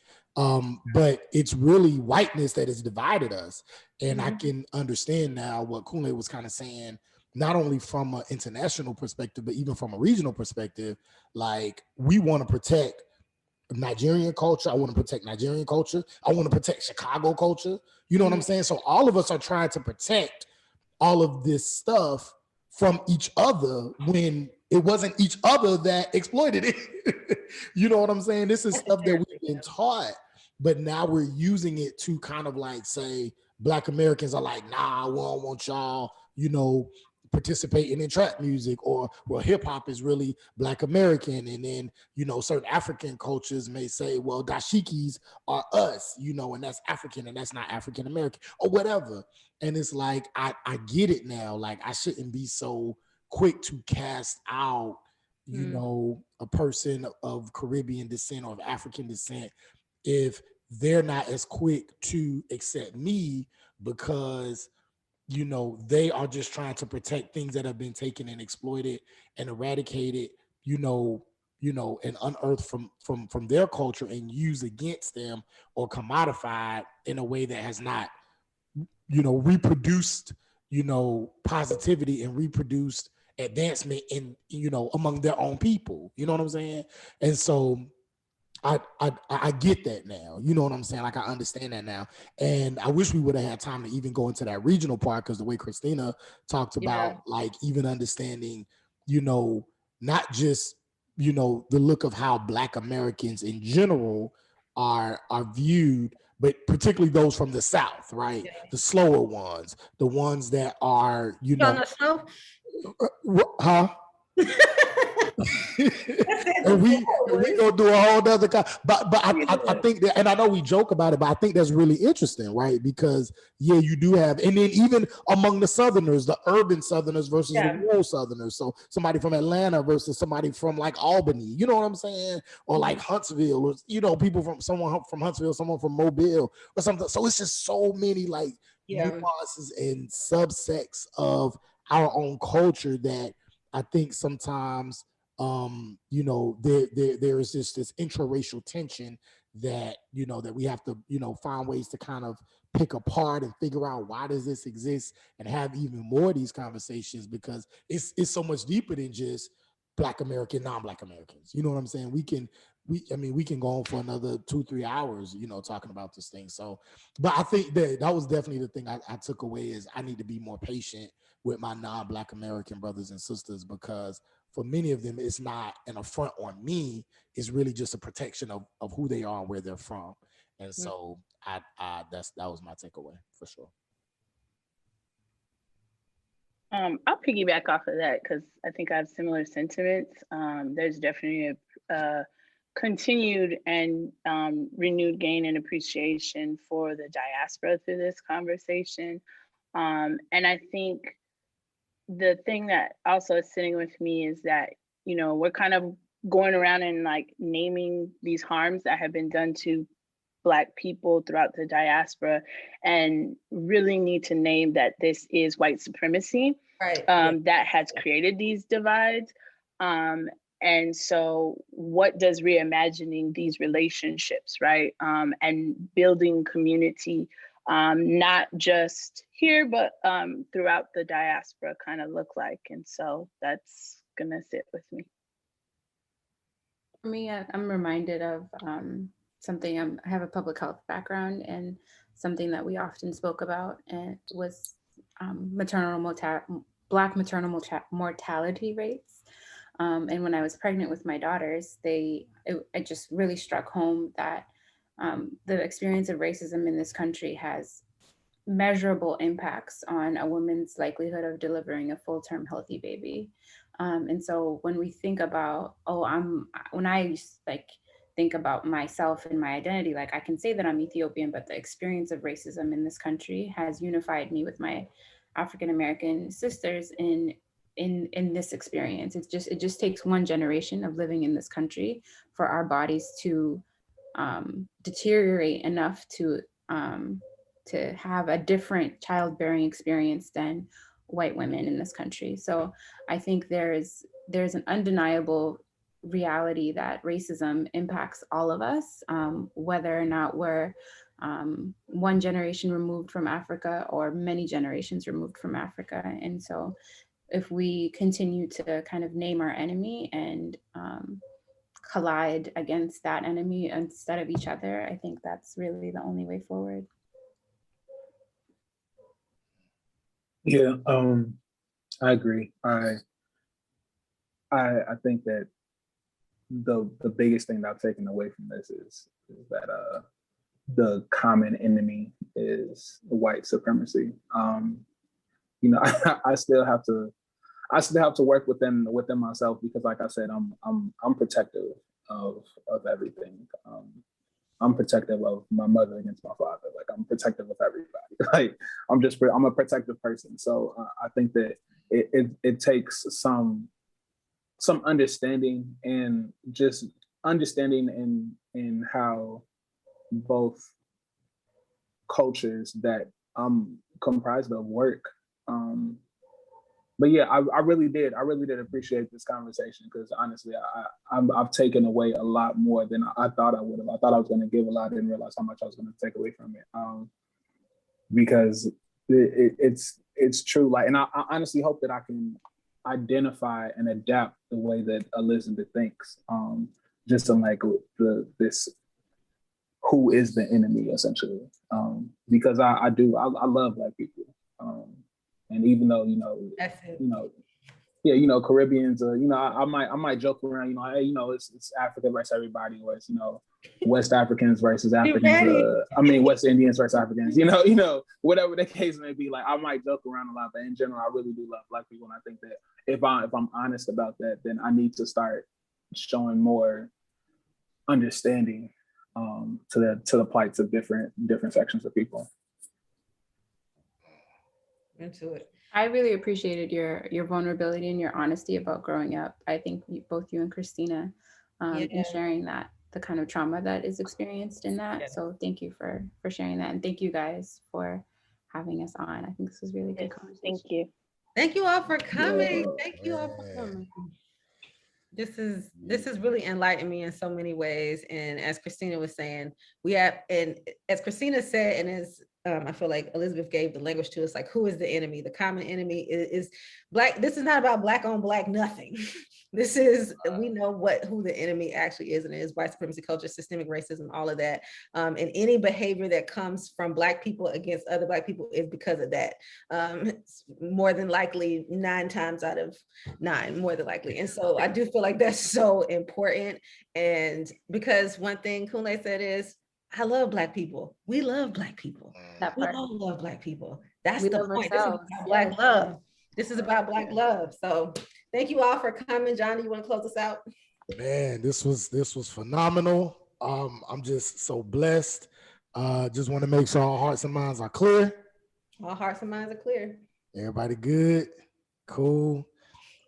But it's really whiteness that has divided us. And I can understand now what Kunle was kind of saying, not only from an international perspective, but even from a regional perspective. Like, we want to protect Nigerian culture. I want to protect Nigerian culture. I want to protect Chicago culture. You know what I'm saying? So all of us are trying to protect all of this stuff from each other, when it wasn't each other that exploited it. You know what I'm saying? This is stuff that we've been taught, but now we're using it to kind of like say Black Americans are like, nah, we don't want y'all, participating in trap music, or, well, hip hop is really Black American. And then, certain African cultures may say, well, dashikis are us, and that's African and that's not African American, or whatever. And it's like, I get it now. Like, I shouldn't be so quick to cast out, a person of Caribbean descent or of African descent if they're not as quick to accept me, because you know, they are just trying to protect things that have been taken and exploited and eradicated, you know, and unearthed from their culture and used against them or commodified in a way that has not, you know, reproduced, you know, positivity and reproduced advancement in, you know, among their own people. You know what I'm saying? And so I get that now. You know what I'm saying? Like, I understand that now. And I wish we would have had time to even go into that regional part, because the way Christina talked about, like, even understanding, you know, not just, you know, the look of how Black Americans in general are viewed, but particularly those from the South, right?
Yeah.
The slower ones, the ones that are, you
You on
know,
the slow?
huh? and we gonna do a whole nother but I think that, and I know we joke about it, but I think that's really interesting, right? Because yeah, you do have, and then even among the Southerners, the urban Southerners versus the rural Southerners. So somebody from Atlanta versus somebody from like Albany, you know what I'm saying? Or like Huntsville, or, you know, people from, someone from Huntsville, someone from Mobile or something. So it's just so many like nuances and subsects of our own culture that I think sometimes, you know, there is this intraracial tension that, you know, that we have to, you know, find ways to kind of pick apart and figure out, why does this exist, and have even more of these conversations, because it's so much deeper than just Black American, non-Black Americans. You know what I'm saying? We can go on for another 2-3 hours, you know, talking about this thing. So, but I think that was definitely the thing I took away, is I need to be more patient with my non-Black American brothers and sisters, because for many of them, it's not an affront on me. It's really just a protection of who they are and where they're from. And so that was my takeaway for sure.
I'll piggyback off of that, because I think I have similar sentiments. There's definitely a continued and renewed gain and appreciation for the diaspora through this conversation. And I think the thing that also is sitting with me is that, you know, we're kind of going around and like naming these harms that have been done to Black people throughout the diaspora, and really need to name that this is white supremacy, right? That has created these divides. And so what does reimagining these relationships, right? And building community, not just here, but throughout the diaspora kind of look like? And so that's gonna sit with me.
For me, I'm reminded of something. I have a public health background, and something that we often spoke about and was Black maternal mortality rates. And when I was pregnant with my daughters, it just really struck home that the experience of racism in this country has measurable impacts on a woman's likelihood of delivering a full-term healthy baby. And so when we think about, when I think about myself and my identity, like, I can say that I'm Ethiopian, but the experience of racism in this country has unified me with my African American sisters in this experience. It just takes one generation of living in this country for our bodies to deteriorate enough to have a different childbearing experience than white women in this country. So I think there's an undeniable reality that racism impacts all of us, whether or not we're one generation removed from Africa or many generations removed from Africa. And so if we continue to kind of name our enemy and collide against that enemy instead of each other, I think that's really the only way forward.
Yeah, I agree. I think that the biggest thing that I've taken away from this is that the common enemy is white supremacy. You know, I still have to work within myself, because, like I said, I'm protective of everything. I'm protective of my mother against my father. Like, I'm protective of everybody. Like, I'm a protective person. So I think that it takes some understanding, and just understanding in how both cultures that I'm comprised of work, But yeah, I really did appreciate this conversation, because honestly, I've taken away a lot more than I thought I would have. I thought I was going to give a lot, I didn't realize how much I was going to take away from it. Because it's true. Like, and I honestly hope that I can identify and adapt the way that Elizabeth thinks. Just on like this, who is the enemy, essentially? Because I love Black people. And even though, Caribbeans, I might joke around, hey, it's Africa versus everybody, or it's, West Africans versus Africans, West Indians versus Africans, whatever the case may be. Like, I might joke around a lot, but in general, I really do love Black people. And I think that if I'm honest about that, then I need to start showing more understanding to the plights of different sections of people.
Into it.
I really appreciated your vulnerability and your honesty about growing up. I think both you and Christina in sharing that, the kind of trauma that is experienced in that. Yeah. So thank you for sharing that, and thank you guys for having us on. I think this was really good conversation.
Thank you.
Thank you all for coming. Thank you all for coming. This has really enlightened me in so many ways. And as Christina was saying, and as Christina said, and as I feel like Elizabeth gave the language to us, like, who is the enemy? The common enemy is Black. This is not about Black on Black nothing. This is, we know who the enemy actually is, and it is white supremacy culture, systemic racism, all of that. And any behavior that comes from Black people against other Black people is because of that. More than likely, 9 times out of 9, more than likely. And so I do feel like that's so important. And because one thing Kunle said is, I love Black people. We love Black people. We all love Black people. That's the point. This is about Black love. This is about Black love. So thank you all for coming. John, do you want to close us out?
Man, this was phenomenal. I'm just so blessed. Just want to make sure our hearts and minds are clear.
All hearts and minds are clear.
Everybody good? Cool.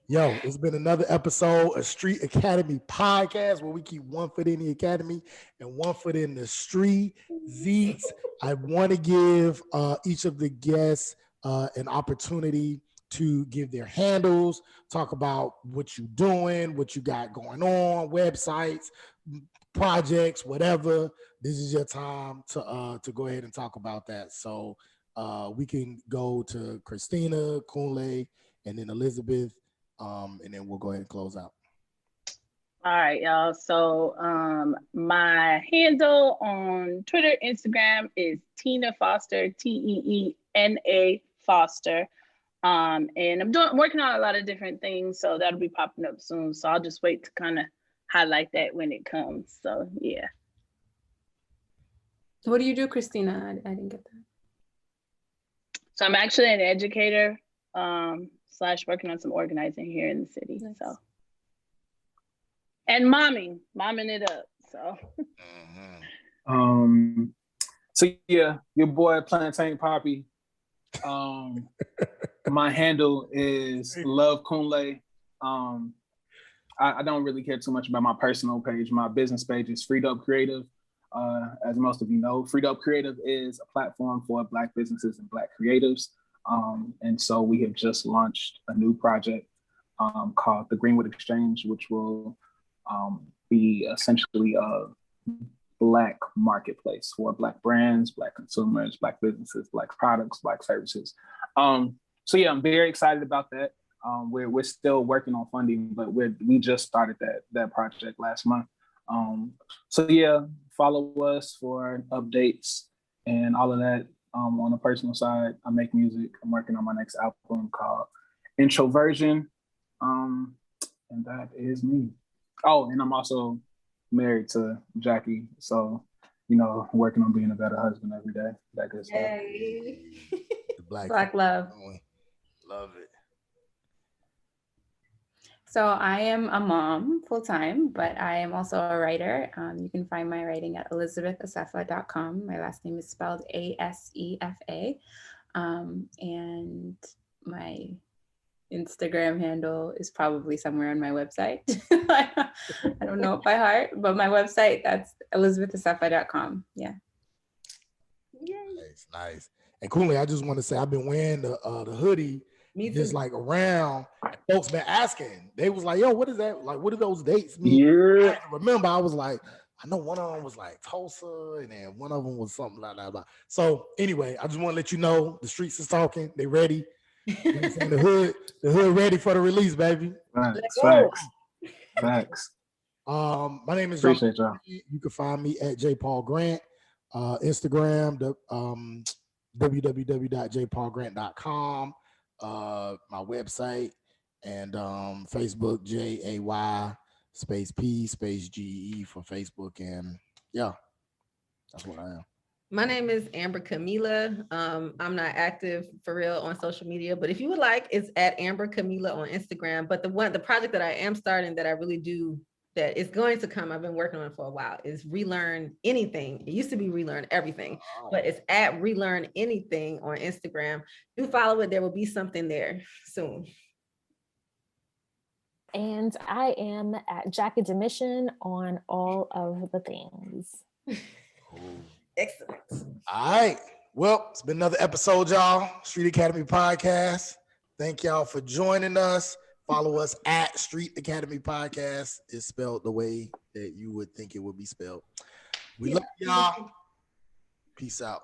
Yo, it's been another episode of Street Academy Podcast, where we keep one foot in the academy and one foot in the street. Zeets, I want to give each of the guests an opportunity to give their handles, talk about what you're doing, what you got going on, websites, projects, whatever. This is your time to go ahead and talk about that. So we can go to Christina, Kunle, and then Elizabeth. And then we'll go ahead and close out.
All right, y'all. So my handle on Twitter, Instagram is Tina Foster, TEENA Foster. And I'm working on a lot of different things, so that'll be popping up soon. So I'll just wait to kind of highlight that when it comes. So yeah.
What do you do, Christina? I didn't get that.
So I'm actually an educator. / working on some organizing here in the city. Nice. And momming it up. So
so yeah, your boy Plantain Poppy. My handle is Love Kunle. I don't really care too much about my personal page. My business page is Free Dope Creative. As most of you know, Free Dope Creative is a platform for Black businesses and Black creatives. And so we have just launched a new project called the Greenwood Exchange, which will be essentially a Black marketplace for Black brands, Black consumers, Black businesses, Black products, Black services. So yeah, I'm very excited about that. We're still working on funding, but we just started that project last month. So yeah, follow us for updates and all of that. On the personal side, I make music. I'm working on my next album called Introversion. And that is me. Oh, and I'm also married to Jackie. So, working on being a better husband every day. That good stuff.
The
Black love.
Love it.
So I am a mom full-time, but I am also a writer. You can find my writing at elizabethasefa.com. My last name is spelled ASEFA. And my Instagram handle is probably somewhere on my website. I don't know it by heart, but my website, that's elizabethasefa.com. Yeah.
Nice. And Cooley, I just want to say I've been wearing the hoodie
Me too.
just like around. And folks been asking. They was like, "Yo, what is that? Like, what do those dates mean?"
Yeah.
I had to remember, I was like, I know one of them was like Tulsa, and then one of them was something like that. So anyway, I just want to let you know the streets is talking. They ready. You know what I'm saying? The hood ready for the release, baby.
Facts.
My name is
Appreciate y'all.
You can find me at J Paul Grant, Instagram, www.jpaulgrant.com, my website, and Facebook, JAY space P space GE for Facebook, and yeah, that's what I am.
My name is Amber Camila. I'm not active for real on social media, but if you would like, it's at Amber Camila on Instagram. But the project that I am starting that I really do, that is going to come, I've been working on it for a while, is Relearn Anything. It used to be Relearn Everything, but it's at Relearn Anything on Instagram. Do follow it. There will be something there soon.
And I am at Jacket Demission on all of the things.
Excellent.
All right. Well, it's been another episode, y'all. Street Academy Podcast. Thank y'all for joining us. Follow us at Street Academy Podcast. It's spelled the way that you would think it would be spelled. We love y'all. Peace out.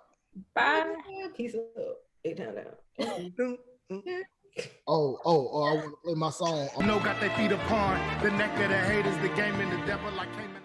Bye.
Peace out. 8 down.
Oh, I want to play my song.
No, got their feet upon the neck of the haters, the game and the devil like came in.